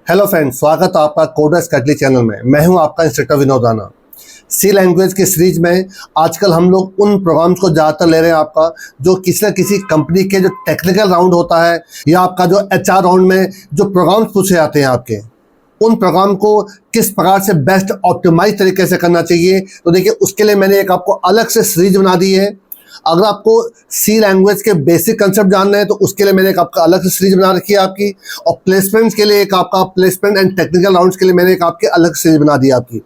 Hello friends, स्वागत है आपका कोडर्स कैटली चैनल में। मैं हूं आपका इंस्ट्रक्टर विनोद राणा। सी लैंग्वेज की सीरीज में आजकल हम लोग उन प्रोग्राम्स को ज़्यादातर ले रहे हैं आपका, जो किसी न किसी कंपनी के जो टेक्निकल राउंड होता है या आपका जो एचआर राउंड में जो प्रोग्राम्स पूछे जाते हैं आपके, उन प्रोग्राम को किस प्रकार से बेस्ट ऑप्टिमाइज तरीके से करना चाहिए। तो देखिए, उसके लिए मैंने एक आपको अलग से सीरीज बना दी है। अगर आपको सी लैंग्वेज के बेसिक कंसेप्ट जानना है तो उसके लिए मैंने एक आपका अलग से सीरीज बना रखी है आपकी, और प्लेसमेंट्स के लिए एक आपका प्लेसमेंट एंड टेक्निकल राउंड्स के लिए मैंने एक आपके अलग सीरीज बना दी आपकी,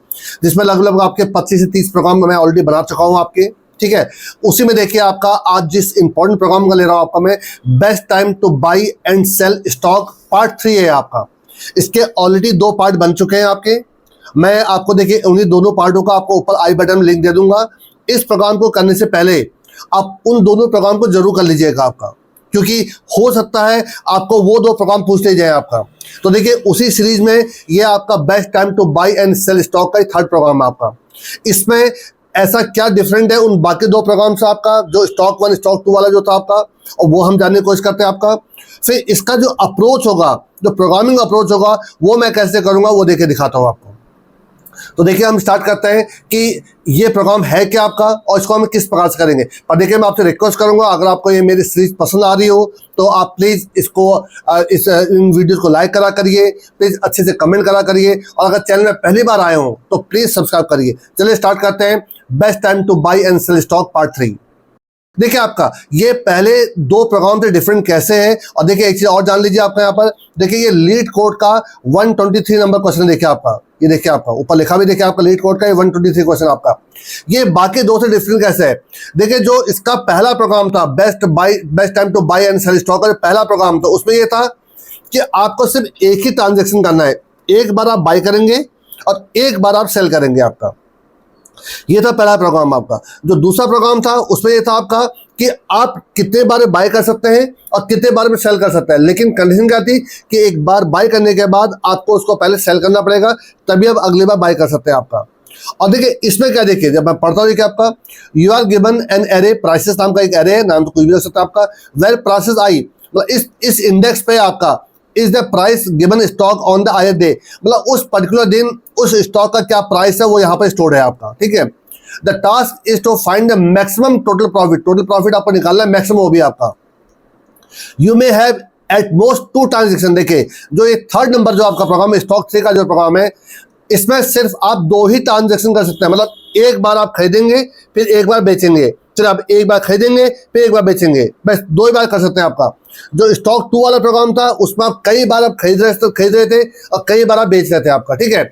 जिसमें लगभग आपके 25 से 30 प्रोग्राम मैं ऑलरेडी बना चुका हूँ आपके। ठीक है, उसी में देखिए आपका आज जिस इंपॉर्टेंट प्रोग्राम का ले रहा हूँ आपका मैं, best time to buy and sell stock part 3 है आपका। इसके ऑलरेडी 2 पार्ट बन चुके हैं आपके। मैं आपको देखिए उन्हीं दोनों पार्टों का आपको ऊपर आई बटन में लिंक दे दूंगा। इस प्रोग्राम को करने से पहले आप उन दोनों प्रोग्राम को जरूर कर लीजिएगा आपका, क्योंकि हो सकता है आपको वो 2 प्रोग्राम पूछते जाए आपका। तो देखिए, उसी सीरीज में ये आपका best time to buy and sell stock का 3rd प्रोग्राम है आपका। इसमें ऐसा क्या डिफरेंट है उन बाकी 2 प्रोग्राम से आपका, जो स्टॉक 1 स्टॉक 2 वाला जो था आपका, और वो हम जानने की कोशिश करते हैं आपका। फिर इसका जो अप्रोच होगा, जो प्रोग्रामिंग अप्रोच होगा, वो मैं कैसे करूँगा वो देके दिखाता हूँ आपको। तो देखिए, हम स्टार्ट करते हैं कि ये प्रोग्राम है क्या आपका और इसको हम किस प्रकार से करेंगे। पर देखिए, मैं आपसे रिक्वेस्ट करूंगा, अगर आपको ये मेरी सीरीज पसंद आ रही हो तो आप प्लीज़ इसको इन वीडियोस को लाइक करा करिए, प्लीज़ अच्छे से कमेंट करा करिए, और अगर चैनल में पहली बार आए हो तो प्लीज़ सब्सक्राइब करिए। चलिए स्टार्ट करते हैं। Best time to buy and sell stock part 3। देखिए, आपका ये पहले 2 प्रोग्राम से डिफरेंट कैसे है, और देखिए एक चीज और जान लीजिए आपका। यहाँ पर देखिए, ये लीड कोड का 123 नंबर क्वेश्चन देखिए आपका, ये देखिए आपका ऊपर लिखा भी देखिए आपका लीड कोड का 123 क्वेश्चन आपका। ये बाकी 2 से डिफरेंट कैसे है, देखिए जो इसका पहला प्रोग्राम था best time to buy and sell stock का जो पहला प्रोग्राम था, उसमें ये था कि आपको सिर्फ एक ही ट्रांजेक्शन करना है। एक बार आप बाई करेंगे और एक बार आप सेल करेंगे आपका। ये था पहला प्रोग्राम आपका। जो दूसरा प्रोग्राम था उसमें ये था आपका कि आप कितने बार बाय कर सकते हैं और कितने बार में सेल कर सकते हैं, लेकिन कंडीशन क्या थी कि एक बार बाय करने के बाद आपको उसको पहले सेल करना पड़ेगा, तभी आप अगली बार बाय कर सकते हैं आपका। और देखिए इसमें क्या, देखिए जब मैं पढ़ता हूँ कि आपका you are given an array, prices नाम का एक एरे है, नाम तो कुछ भी हो सकता है आपका। वेर प्राइसेस आई, मतलब इस इंडेक्स पे आपका is the price given stock on the ith day, मतलब उस पर्टिकुलर दिन उस स्टॉक का क्या प्राइस है वो यहाँ पर स्टोर्ड है आपका। ठीक है, the task is to find the maximum total profit. Total profit आपको निकालना है, मैक्सिमम वो भी आपका। You may have at most 2 transaction. देखिए, जो ये 3rd नंबर जो आपका प्रोग्राम है, स्टॉक 3 का जो प्रोग्राम है, इसमें सिर्फ आप 2 ही ट्रांजेक्शन कर सकते हैं। मतलब एक बार आप खरीदेंगे फिर एक बार बेचेंगे, फिर आप एक बार खरीदेंगे फिर एक बार बेचेंगे, बस 2 ही बार कर सकते हैं आपका। जो स्टॉक 2 वाला प्रोग्राम था उसमें आप कई बार आप खरीद रहे थे और कई बार आप बेच रहे थे आपका। ठीक है,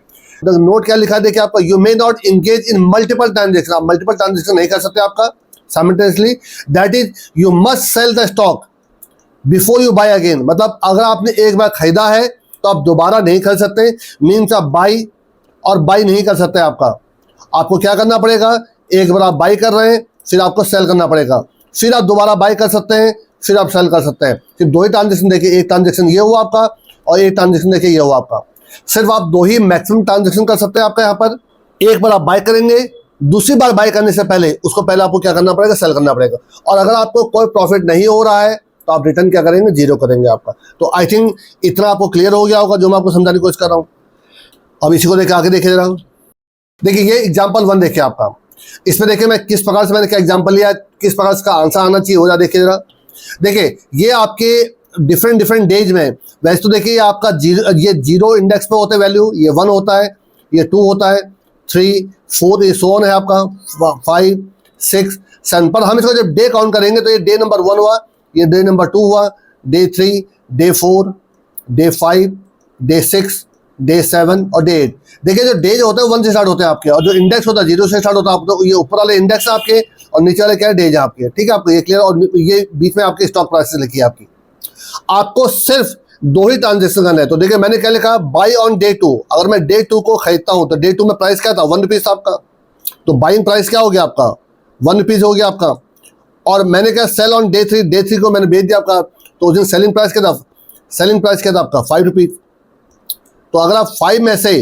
नोट क्या लिखा है देखिए आपका, you may not engage in multiple transaction. आप मल्टीपल ट्रांजेक्शन नहीं कर सकते आपका simultaneously. That is you must sell the stock before you buy again. मतलब अगर आपने एक बार खरीदा है तो आप दोबारा नहीं खरीद सकते, मीन्स आप बाई और बाई नहीं कर सकते आपका। आपको क्या करना पड़ेगा, एक बार आप बाई कर रहे हैं फिर आपको सेल करना पड़ेगा, फिर आप दोबारा बाई कर सकते हैं, फिर आप सेल कर सकते हैं। सिर्फ 2 ही ट्रांजेक्शन देखिए, एक ट्रांजेक्शन ये हुआ आपका और एक ट्रांजेक्शन देखिए ये हुआ आपका। सिर्फ आप 2 ही मैक्सिमम ट्रांजेक्शन कर सकते हैं आपका यहाँ पर। एक बार आप बाय करेंगे, दूसरी बार बाय करने से पहले उसको पहले आपको क्या करना पड़ेगा, सेल करना पड़ेगा। और अगर आपको कोई प्रॉफिट नहीं हो रहा है तो आप रिटर्न क्या करेंगे, 0 करेंगे आपका। तो आई थिंक इतना आपको क्लियर हो गया होगा जो मैं आपको समझाने की कोशिश कर रहा हूँ। अब इसी को देखिए आगे देखे रहा हूँ। देखिए ये एग्जाम्पल 1 देखिए आपका, इसमें देखिए मैं किस प्रकार से मैंने क्या एग्जाम्पल लिया, किस प्रकार से आंसर आना चाहिए हो जाए देखिए जरा। देखिए ये आपके डिफरेंट डेज में, वैसे तो देखिए ये आपका ये 0 इंडेक्स पे होता है वैल्यू, ये 1 होता है, ये 2 होता है, 3 4 ये सोन है आपका, 5 6 7। पर हम इसको जब डे काउंट करेंगे तो ये डे नंबर 1 हुआ, ये डे नंबर 2 हुआ, day 3, day 4, day 5, day 6, day 7 और डे 8। देखिए जो डे जो होते हैं 1 से स्टार्ट होते हैं आपके, और जो इंडेक्स होता है 0 से स्टार्ट होता है। तो ये ऊपर वाले इंडेक्स है आपके और नीचे वाले क्या है, डेज आपके। ठीक है, आपको ये क्लियर। और ये बीच में आपकी स्टॉक प्राइसेस लिखी है आपकी। आपको सिर्फ 2 ही ट्रांजेक्शन करना है। तो देखिए मैंने क्या लिखा, बाई ऑन डे 2। अगर मैं डे 2 को खरीदता हूँ तो डे 2 में प्राइस क्या था, 1 रुपीज़ था आपका। तो बाइंग प्राइस क्या हो गया आपका, 1 रुपीज़ हो गया आपका। और मैंने क्या, सेल ऑन डे 3, डे 3 को मैंने बेच दिया आपका, तो उस दिन सेलिंग प्राइस क्या था, सेलिंग प्राइस क्या था आपका, 5 रुपीज़। तो अगर आप 5 में से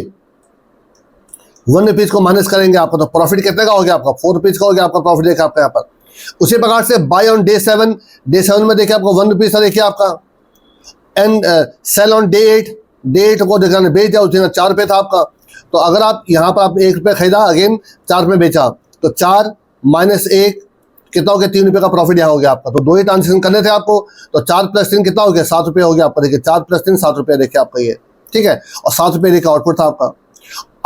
1 रुपीज़ को माइनस करेंगे आपका, तो प्रॉफिट कितने का हो गया आपका, 4 रुपीज़ का हो गया आपका प्रॉफिट। देखा आपका यहाँ पर उसी प्रकार से बाय ऑन डे 7, डे 7 में देखिए आपको 1 रुपीज़ था देखिए आपका। And sell on day 8, date को देखा बेच दिया, उस दिन 4 रुपये था आपका। तो अगर आप यहाँ पर आप 1 रुपये खरीदा, अगेन 4 रुपये बेचा, तो 4 माइनस 1 कितना हो गया, 3 रुपये का प्रॉफिट यहाँ हो गया आपका। तो 2 ही ट्रांजेक्शन करने थे आपको, तो 4 + 3 कितना हो गया, 7 रुपये हो गया आपका। देखिए 4 + 3 7 रुपये देखिए आपका ये, ठीक है। और 7 रुपये देखिए आउटपुट था आपका।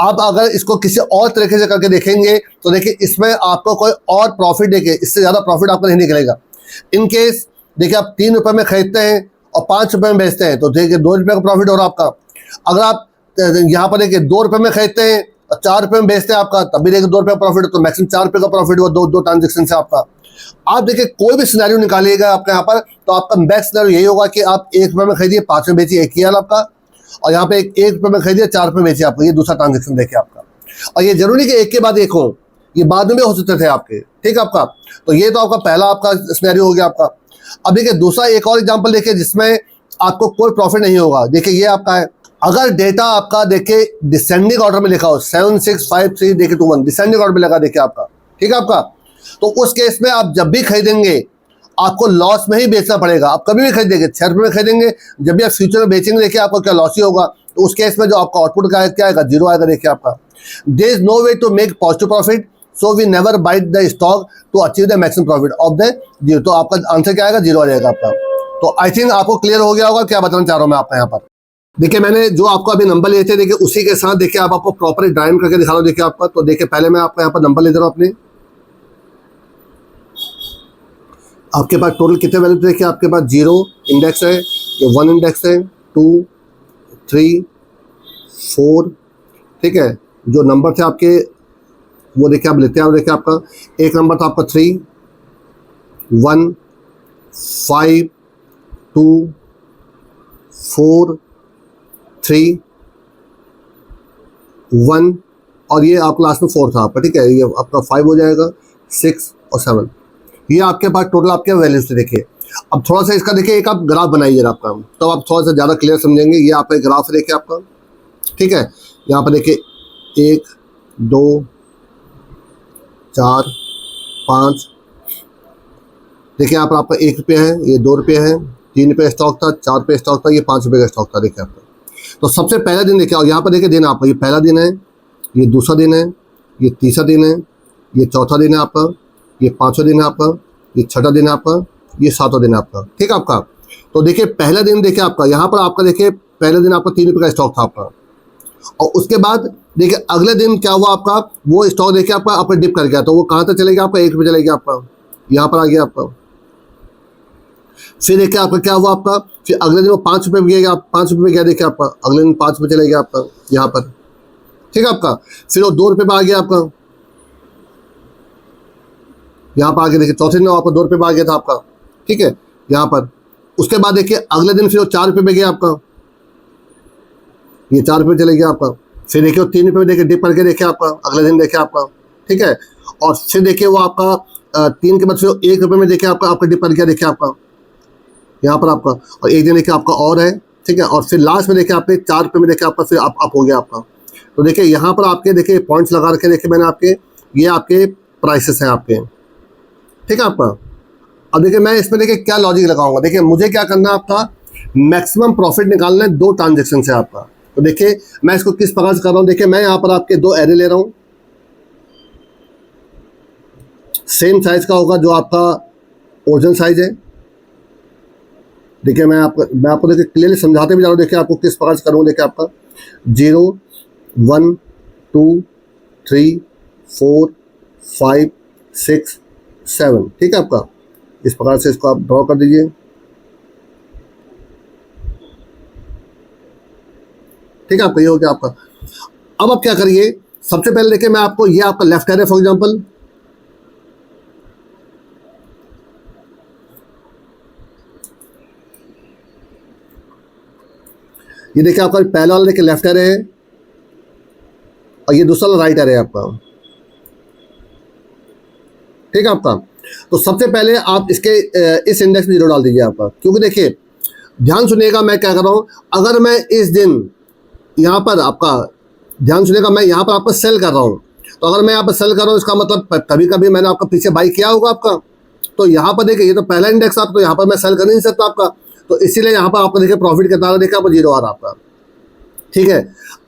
आप अगर इसको किसी और तरीके से करके देखेंगे तो देखिए इसमें आपको कोई और प्रॉफिट, देखिए इससे ज़्यादा प्रॉफिट आपको नहीं निकलेगा। इन केस देखिए आप 3 रुपये में खरीदते हैं और 5 रुपये में बेचते हैं, तो देखिए 2 रुपये का प्रॉफिट हो रहा आपका। अगर आप यहाँ पर देखिए 2 रुपये में खरीदते हैं और 4 रुपये में बेचते हैं आपका, तब भी देखिए 2 रुपये का प्रॉफिट, तो मैक्सिमम 4 रुपये का प्रॉफिट हुआ दो ट्रांजेक्शन से आपका। आप देखिए कोई भी सिनेरियो निकालिएगा आपके यहाँ पर, तो आपका बेस्ट सिनेरियो यही होगा कि आप 1 रुपये में खरीदिए, 5 में बेचिए, 1 ही हाल आपका। और यहाँ पे 1 रुपये में खरीदिए, 4 रुपये बेचिए आपका, ये दूसरा ट्रांजेक्शन देखिए आपका। और ये जरूरी कि एक के बाद एक हो, ये बाद में भी हो सकते थे आपके, ठीक है आपका। तो ये तो आपका पहला आपका सिनेरियो हो गया आपका। अब देखिए दूसरा एक और एग्जांपल देखिए जिसमें आपको कोई प्रॉफिट नहीं होगा। देखिए ये आपका है, अगर डेटा आपका देखिए डिसेंडिंग ऑर्डर में लिखा हो 7 6 5 3 देखिए 2 1 डिसेंडिंग ऑर्डर में लगा देखिए आपका, ठीक है आपका। तो उस केस में आप जब भी खरीदेंगे आपको लॉस में ही बेचना पड़ेगा। आप कभी भी खरीदेंगे 6 रुपये में खरीदेंगे, जब भी आप फ्यूचर में बेचेंगे देखिए आपको क्या लॉस ही होगा। तो उस केस में जो आपका आउटपुट क्या आएगा, 0 आएगा देखिए आपका। There is no way to make positive profit, so we never bite the stock to achieve the maximum profit of the 0। तो आपका आंसर क्या आएगा, 0 आ जाएगा आपका। तो आई थिंक आपको क्लियर हो गया होगा क्या बताना चाह रहा हूँ मैं आपका यहाँ पर। देखिए मैंने जो आपको अभी नंबर लिए थे देखिए उसी के साथ देखिए आप आपको प्रॉपर ड्राइव करके दिखा रहा हूँ देखिए आपका। तो देखिए पहले मैं आपका यहाँ पर नंबर ले दे रहा हूँ अपने। आपके पास टोटल कितने वैल्यू देखिए, आपके पास 0 इंडेक्स है, ये 1 इंडेक्स है, 2 3 4, ठीक है। जो नंबर थे आपके वो देखिए आप लेते हैं, देखिए आपका एक नंबर था आपका 3 1 5 2 4 3 1 और ये आप लास्ट में 4 था आपका, ठीक है। ये आपका 5 हो जाएगा, 6 और 7, ये आपके पास टोटल आपके वैल्यूज थे देखिए। अब थोड़ा सा इसका देखिए एक आप ग्राफ बनाइए आपका, तो आप थोड़ा सा ज़्यादा क्लियर समझेंगे। ये आपका ग्राफ देखिए आपका, ठीक है। यहाँ पर देखिए 1 2 4 5 देखिए यहाँ पर आपका 1 रुपये है, ये 2 रुपये है, 3 रुपये स्टॉक था, 4 रुपये स्टॉक था, ये 5 रुपये का स्टॉक था देखिए आपका। तो सबसे पहला दिन देखिए, और यहाँ पर देखिए दिन आपका, ये पहला दिन है, ये दूसरा दिन है, ये तीसरा दिन है, ये चौथा दिन है आपका, ये 5वां दिन है आपका, ये 6ठा दिन है आपका, ये 7वां दिन है आपका, ठीक है आपका। तो देखिए पहला दिन देखिए आपका, यहाँ पर आपका देखिए पहले दिन आपका 3 रुपये का स्टॉक था आपका। और उसके बाद देखिए अगले दिन क्या हुआ आपका, वो स्टॉक देखिए आपका डिप कर गया, तो वो कहाँ तक चले गया आपका, 1 रुपये चले गया आपका, यहाँ पर आ गया आपका। फिर देखिए आपका क्या हुआ आपका, फिर अगले दिन वो 5 रुपये में गया, 5 रुपये में गया देखिए आपका, अगले दिन 5 रुपये चले गया आपका यहाँ पर, ठीक है आपका। फिर वो 2 रुपये में आ गया आपका, यहाँ पर आगे देखिए चौथे दिन आपका 2 रुपये में आ गया था आपका, ठीक है यहाँ पर। उसके बाद देखिए अगले दिन फिर वो 4 रुपये में गया आपका, ये 4 रुपये चले गया आपका। फिर देखिए वो 3 रुपये में देखिए डिप करके देखिए आपका, अगले दिन देखिए आपका, ठीक है। और फिर देखिए वो आपका 3 के बाद फिर 1 रुपये में देखिए आपका डिप कर गया देखिए आपका यहाँ पर आपका। और एक दिन देखिए आपका और है, ठीक है। और फिर लास्ट में देखिए आपके 4 रुपये में देखिए आपका फिर अप हो गया आपका। तो देखिए यहाँ पर आपके देखिए पॉइंट्स लगा रखे देखिए मैंने आपके, ये आपके प्राइसेस हैं आपके, ठीक है आपका। अब देखिए मैं इसमें देखिए क्या लॉजिक लगाऊंगा, देखिए मुझे क्या करना है, आपका मैक्सिमम प्रॉफिट निकालना है 2 ट्रांजेक्शन से आपका। तो देखिए मैं इसको किस प्रकार से कर रहा हूँ, देखिए मैं यहाँ पर आपके 2 एरे ले रहा हूँ, सेम साइज का होगा जो आपका ओरिजिनल साइज है। देखिए मैं आपको देखिए क्लियरली समझाते भी जा रहा हूँ, देखिए आपको किस प्रकार से करूँगा। देखिए आपका 0 1 2 3 4 5 6 7, ठीक है आपका। इस प्रकार से इसको आप ड्रॉ कर दीजिए, ठीक है आपका। ये हो गया आपका। अब आप क्या करिए, सबसे पहले देखिए मैं आपको, ये आपका लेफ्ट हैंड है फॉर एग्जांपल, ये देखिए आपका पहला वाला देखिए लेफ्ट हैंड है और ये दूसरा वाला राइट हैंड है आपका, ठीक है आपका। तो सबसे पहले आप इसके इस इंडेक्स में 0 डाल दीजिए आपका, क्योंकि देखिए ध्यान सुनिएगा मैं क्या कर रहा हूँ। अगर मैं इस दिन यहाँ पर आपका ध्यान सुनिएगा, मैं यहाँ पर आपका सेल कर रहा हूँ, तो अगर मैं यहाँ पर सेल कर रहा हूँ इसका मतलब कभी कभी मैंने आपका पीछे बाई किया होगा आपका। तो यहाँ पर देखिए ये तो पहला इंडेक्स आपको, यहाँ पर मैं सेल कर नहीं सकता आपका, तो इसीलिए यहाँ पर आपको देखिए प्रॉफिट कितना आ रहा है, देखिए आपको 0 आ रहा है आपका, ठीक है।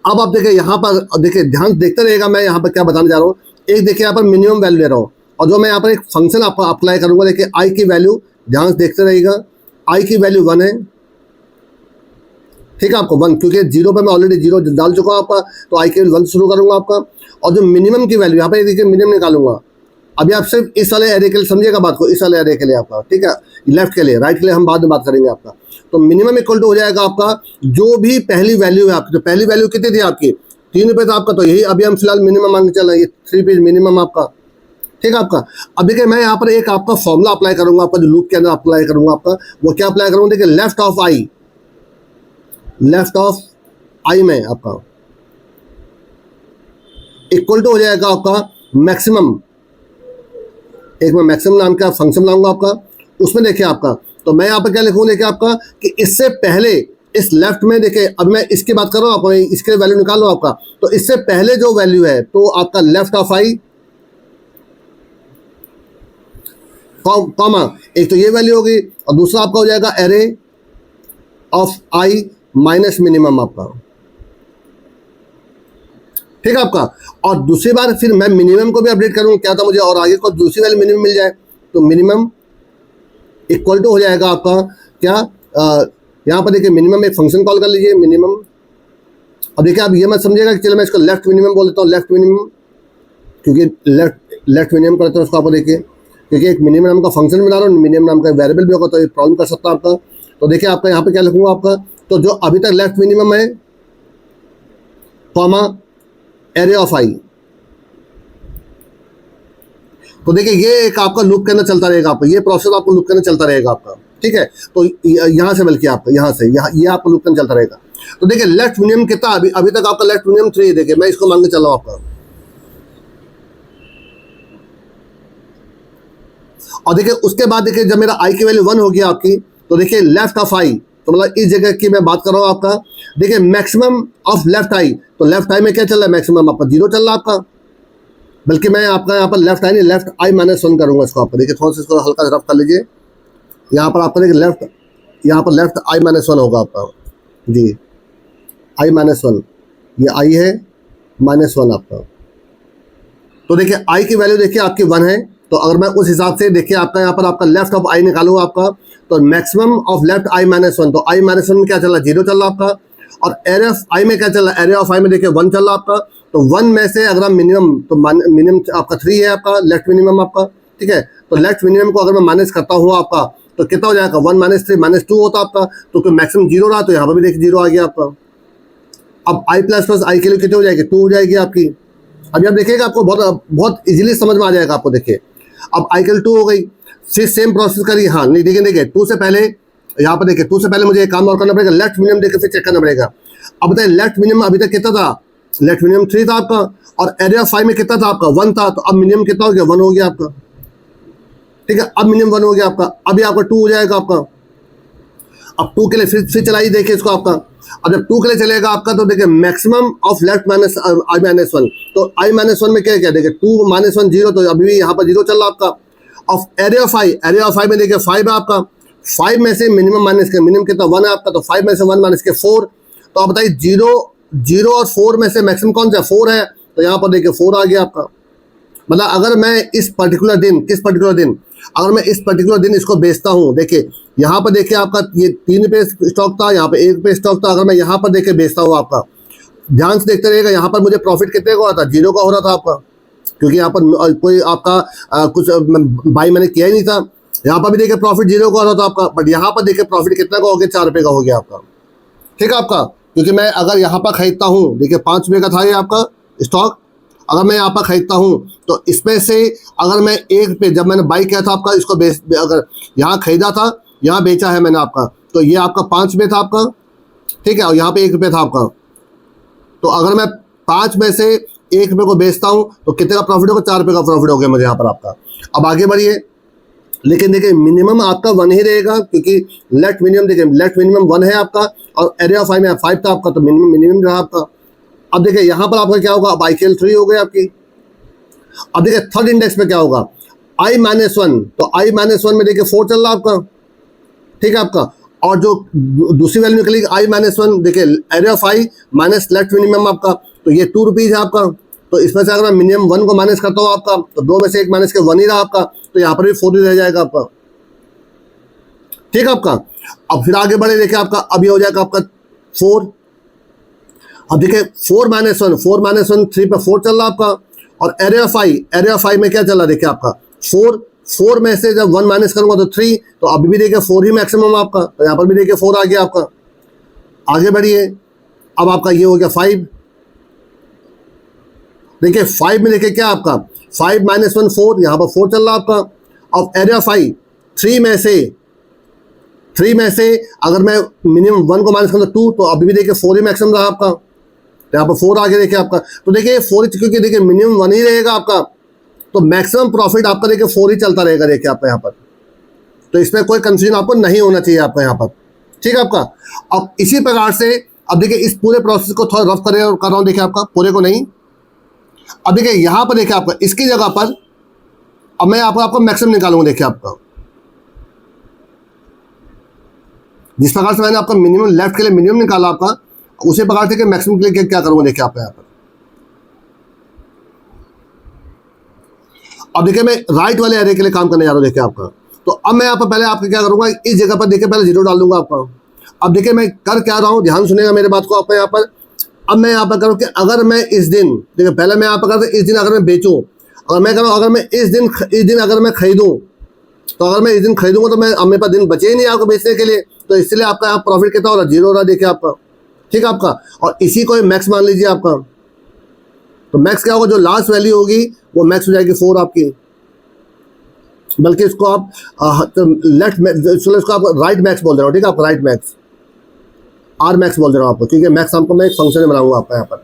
अब आप देखिए यहाँ पर, देखिए ध्यान देखते रहेगा, मैं यहाँ पर क्या बताने जा रहा हूँ। एक देखिए यहाँ पर मिनिमम वैल्यू ले रहा हूँ, और जो मैं यहाँ पर एक फंक्शन आपको अप्लाई करूंगा, देखिए आई की वैल्यू, ध्यान से देखते रहिएगा, आई की वैल्यू 1 है, ठीक है आपको 1, क्योंकि 0 पे मैं ऑलरेडी 0 डाल चुका हूँ आपका, तो आई की वैल्यू 1 शुरू करूंगा आपका। और जो मिनिमम की वैल्यू यहाँ पे देखिए मिनिमम निकालूंगा। अभी आप सिर्फ इस वाले एरे के लिए समझिएगा बात को, इस वाले एरे के लिए आपका, ठीक है, लेफ्ट के लिए, राइट के लिए हम बाद में बात करेंगे आपका। तो मिनिमम इक्वल टू हो जाएगा आपका जो भी पहली वैल्यू है आपकी, तो पहली वैल्यू कितनी थी आपकी 3 रुपये था आपका, तो यही अभी हम फिलहाल मिनिमम मांग चल रहे हैं, 3 रुपीज मिनिमम आपका, ठीक है आपका। अब देखिए मैं यहाँ पर एक आपका फॉर्मूला अप्लाई करूंगा आपका, जो लूप के अंदर अप्लाई करूंगा आपका, वो क्या अप्लाई करूंगा, देखिए लेफ्ट ऑफ आई में आपका इक्वल टू हो जाएगा आपका मैक्सिमम, एक मैं मैक्सिमम नाम का फंक्शन लाऊंगा आपका, उसमें देखिए आपका, तो मैं यहाँ पर क्या लिखूंगा, देखिए आपका कि इससे पहले इस लेफ्ट में देखिए, अब मैं इसकी बात कर रहा हूँ, आपको इसके वैल्यू निकाल लो आपका, तो इससे पहले जो वैल्यू है तो आपका लेफ्ट ऑफ आई कॉमा, एक तो ये वैल्यू होगी, और दूसरा आपका हो जाएगा array of I minus minimum आपका, ठीक है आपका। और दूसरी बार फिर मैं मिनिमम को भी अपडेट करूंगा, क्या था मुझे और आगे को दूसरी वैल्यू मिनिमम मिल जाए, तो मिनिमम इक्वल टू हो जाएगा आपका क्या, यहाँ पर देखिए मिनिमम एक फंक्शन कॉल कर लीजिए मिनिमम। अब देखिए आप ये मत समझिएगा कि चलो मैं इसको लेफ्ट मिनिमम बोल देता हूँ, लेफ्ट मिनिमम, क्योंकि लेफ्ट मिनिमम करते हैं उसको, आपको देखिए, क्योंकि एक मिनिमम नाम का फंक्शन बना रहा हूँ, मिनिमम नाम का वेरिएबल भी होगा, तो ये प्रॉब्लम कर सकता है आपका। तो देखिए आपका यहाँ पे क्या लिखूंगा आपका, तो जो अभी तक लेफ्ट मिनिमम है कॉमा एरे ऑफ आई, तो देखिए ये एक आपका लूप के अंदर चलता रहेगा आपका, ये प्रोसेस आपको लूप के अंदर चलता रहेगा आपका, ठीक है। तो यहाँ से बल्कि आपका यहाँ से ये आपका लूप के अंदर चलता रहेगा। तो देखिए लेफ्ट मिनिमम कितना, अभी तक आपका लेफ्ट मिनिमम 3, देखिए मैं इसको मांगने चल रहा हूँ आपका, और देखिए उसके बाद देखिए जब मेरा आई की वैल्यू 1 होगी आपकी, तो देखिए लेफ्ट ऑफ आई, तो मतलब इस जगह की मैं बात कर रहा हूँ आपका, देखिए मैक्सिमम ऑफ लेफ्ट आई, तो लेफ्ट आई में क्या चल रहा है, मैक्सिमम आपका 0 चल रहा है आपका, बल्कि मैं आपका यहाँ पर लेफ्ट आई नहीं लेफ्ट आई माइनस 1 करूँगा इसको आपका, देखिए थोड़ा सा इसको हल्का रफ कर लीजिए, यहाँ पर आपका देखिए लेफ्ट, यहाँ पर लेफ्ट आई माइनस 1 होगा आपका जी, आई माइनस 1, ये आई है -1 आपका। तो देखिए आई की वैल्यू देखिए आपकी 1 है, तो अगर मैं उस हिसाब से देखिए आपका यहाँ पर आपका लेफ्ट ऑफ आई निकालूंगा आपका, तो मैक्सिमम ऑफ लेफ्ट आई -1, तो आई -1 में क्या चल रहा है 0 चल रहा आपका, और एरे ऑफ आई में क्या चल रहा है, एरे ऑफ आई में देखिए 1 चल रहा आपका। तो 1 में से अगर हम मिनिमम, तो मिनिमम आपका 3 है आपका लेफ्ट मिनिमम आपका, ठीक है। तो लेफ्ट मिनिमम को अगर मैं माइनस करता हूँ आपका, तो कितना हो जाएगा 1 - 3 -2 होता आपका, तो मैक्सिमम 0 रहा, तो यहाँ पर भी देखिए 0 आ गया आपका। अब आई प्लस आई के लिए कितनी हो जाएगी 2 हो जाएगी आपकी। अभी आप देखिएगा आपको बहुत इजीली समझ में आ जाएगा आपको, देखिए अब आई के लिए 2 हो गई, फिर सेम प्रोसेस करिए, हाँ नहीं देखिए 2 से पहले, यहाँ पर देखिए 2 से पहले मुझे एक काम और करना पड़ेगा, लेफ्ट मिनिमम देखिए फिर चेक करना पड़ेगा। अब बताइए लेफ्ट मिनिमम अभी तक कितना था, लेफ्ट मिनिमम 3 था आपका, और एरिया ऑफ 5 में कितना था आपका 1 था, तो अब मिनिमम कितना हो गया 1 हो गया आपका, ठीक है। अब मिनिमम 1 हो गया आपका, अभी आपका 2 हो जाएगा आपका। अब 2 के लिए फिर चलाइए देखिए इसको आपका, अब जब 2 के लिए चलेगा आपका, तो देखिए मैक्सिमम ऑफ लेफ्ट माइनस आई -1, तो आई -1 में क्या देखिए 2 - 1 0, तो अभी भी यहाँ पर 0 चल रहा आपका। ऑफ एरिया ऑफ आई में देखिए 5 है आपका, 5 में से मिनिमम माइनस के, मिनिमम कितना 1 है आपका, तो 5 में से 1 माइनस के 4, तो आप बताइए 0 और 4 में से मैक्सिमम कौन सा 4 है, तो यहाँ पर देखिए 4 आ गया आपका। मतलब अगर मैं इस पर्टिकुलर दिन अगर मैं इस पर्टिकुलर दिन इसको बेचता हूँ, देखिए यहाँ पर देखिए आपका ये 3 रुपये स्टॉक था, यहाँ पे 1 रुपये स्टॉक था, अगर मैं यहाँ पर देखिए बेचता हूँ आपका, ध्यान से देखते रहिएगा, यहाँ पर मुझे प्रॉफिट कितने का हो रहा था 0 का हो रहा था आपका, क्योंकि यहाँ पर कोई आपका कुछ बाई मैंने किया ही नहीं था। यहाँ पर भी देखिए प्रॉफिट 0 का हो रहा था आपका, बट यहाँ पर देखिए प्रॉफिट कितना का हो गया 4 रुपये का हो गया आपका, ठीक है आपका। क्योंकि मैं अगर यहाँ पर खरीदता हूँ, देखिए 5 रुपये का था ये आपका स्टॉक, अगर मैं यहाँ पर खरीदता हूँ तो इसमें से अगर मैं 1 रुपये, जब मैंने बाई किया था आपका इसको अगर यहाँ खरीदा था, यहाँ बेचा है मैंने आपका, तो ये आपका 5 रुपये था आपका, ठीक है, और यहाँ पे 1 रुपये था आपका। तो अगर मैं 5 में से 1 रुपये को बेचता हूँ तो कितने का प्रॉफिट होगा 4 रुपये का प्रॉफिट हो गया मुझे यहाँ पर आपका। अब आगे बढ़िए, लेकिन देखिए मिनिमम आपका 1 ही रहेगा, क्योंकि लेफ्ट मिनिमम देखिए लेफ्ट मिनिमम 1 है आपका, और एरिया ऑफ 5 था आपका, तो मिनिमम रहा आपका। अब देखिए यहाँ पर आपका क्या होगा, अब आई के लिए 3 हो गई आपकी। अब देखिए थर्ड इंडेक्स में क्या होगा, I -1, तो I -1 में देखिए 4 चल रहा आपका, ठीक है आपका, और जो दूसरी वैल्यू निकली I-1, देखिए area of I minus left minimum आपका, तो ये 2 रुपीज़ है आपका। तो इसमें से अगर मैं मिनिमम 1 को माइनस करता हूँ आपका, तो 2 में से 1 माइनस के 1 ही रहा आपका, तो यहाँ पर भी 4 ही रह जाएगा आपका। ठीक है आपका। अब फिर आगे बढ़े, देखिए आपका अब ये हो जाएगा आपका 4। अब देखिए 4 माइनस 1, 3 पे 4 चल रहा आपका, और एरिया ऑफ I में क्या चल रहा है, देखिए आपका 4 में से जब 1 माइनस करूंगा तो 3, तो अभी भी देखिए 4 ही मैक्सिमम आपका, तो यहाँ पर भी देखिए 4 आ गया आपका। आगे बढ़िए, अब आपका ये हो गया 5। देखिए 5 में देखिए क्या आपका 5 माइनस 1 4, यहाँ पर 4 चल रहा आपका। अब एरिया ऑफ I 3 में से अगर मैं मिनिमम 1 को माइनस करूँ तो 2, तो अभी भी देखिए 4 ही मैक्सिमम रहा आपका, तो यहाँ पर 4 आगे देखिए आपका। तो देखिए 4 क्योंकि देखिए मिनिमम 1 ही रहेगा आपका, तो मैक्सिमम प्रॉफिट आपका देखिए 4 ही चलता रहेगा देखिए आपका यहाँ पर। तो इसमें कोई कंफ्यूजन आपको नहीं होना चाहिए आपका यहाँ पर। ठीक है आपका। अब इसी प्रकार से अब देखिए इस पूरे प्रोसेस को थोड़ा रफ कर रहा हूँ, देखिए आपका पूरे को नहीं। अब देखिए यहाँ पर देखिए आपका इसकी जगह पर अब मैं आपको मैक्सिमम निकालूंगा। देखिए आपका जिस प्रकार से मैंने आपका मिनिमम लेफ्ट के लिए मिनिमम निकाला आपका, उसी प्रकार से मैक्सिमम के लिए क्या करूंगा, देखिए आपका यहाँ पर। अब देखिए मैं राइट वाले एरे के लिए काम करने जा रहा हूँ, देखिए आपका। तो अब मैं यहाँ पर पहले आपका क्या करूंगा, इस जगह पर देखिए पहले 0 डाल दूंगा आपका। अब देखिए मैं कर क्या रहा हूँ, ध्यान सुनेगा मेरे बात को आपका यहाँ पर। अब मैं यहाँ पर करूँ कि अगर मैं इस दिन, देखिए पहले मैं यहाँ पर करता इस दिन अगर मैं बेचूँ, अगर मैं करूँ अगर मैं इस दिन अगर मैं खरीदूँ, तो अगर मैं इस दिन खरीदूंगा तो मैं मेरे पास दिन बचे ही नहीं आपको बेचने के लिए, तो इसलिए आपका यहाँ प्रॉफिट कितना हो रहा है, 0 हो रहा है देखिए आपका। ठीक है आपका। और इसी को मैक्स मान लीजिए आपका, तो मैक्स क्या होगा, जो लास्ट वैल्यू होगी वो मैक्स हो जाएगी 4 आपकी। बल्कि इसको आप इसको आप राइट मैक्स बोल रहे हो। ठीक है, आप राइट मैक्स आर मैक्स बोल रहे हो आपको, क्योंकि मैक्स आपको मैं एक फंक्शन में बनाऊंगा आपका यहाँ पर।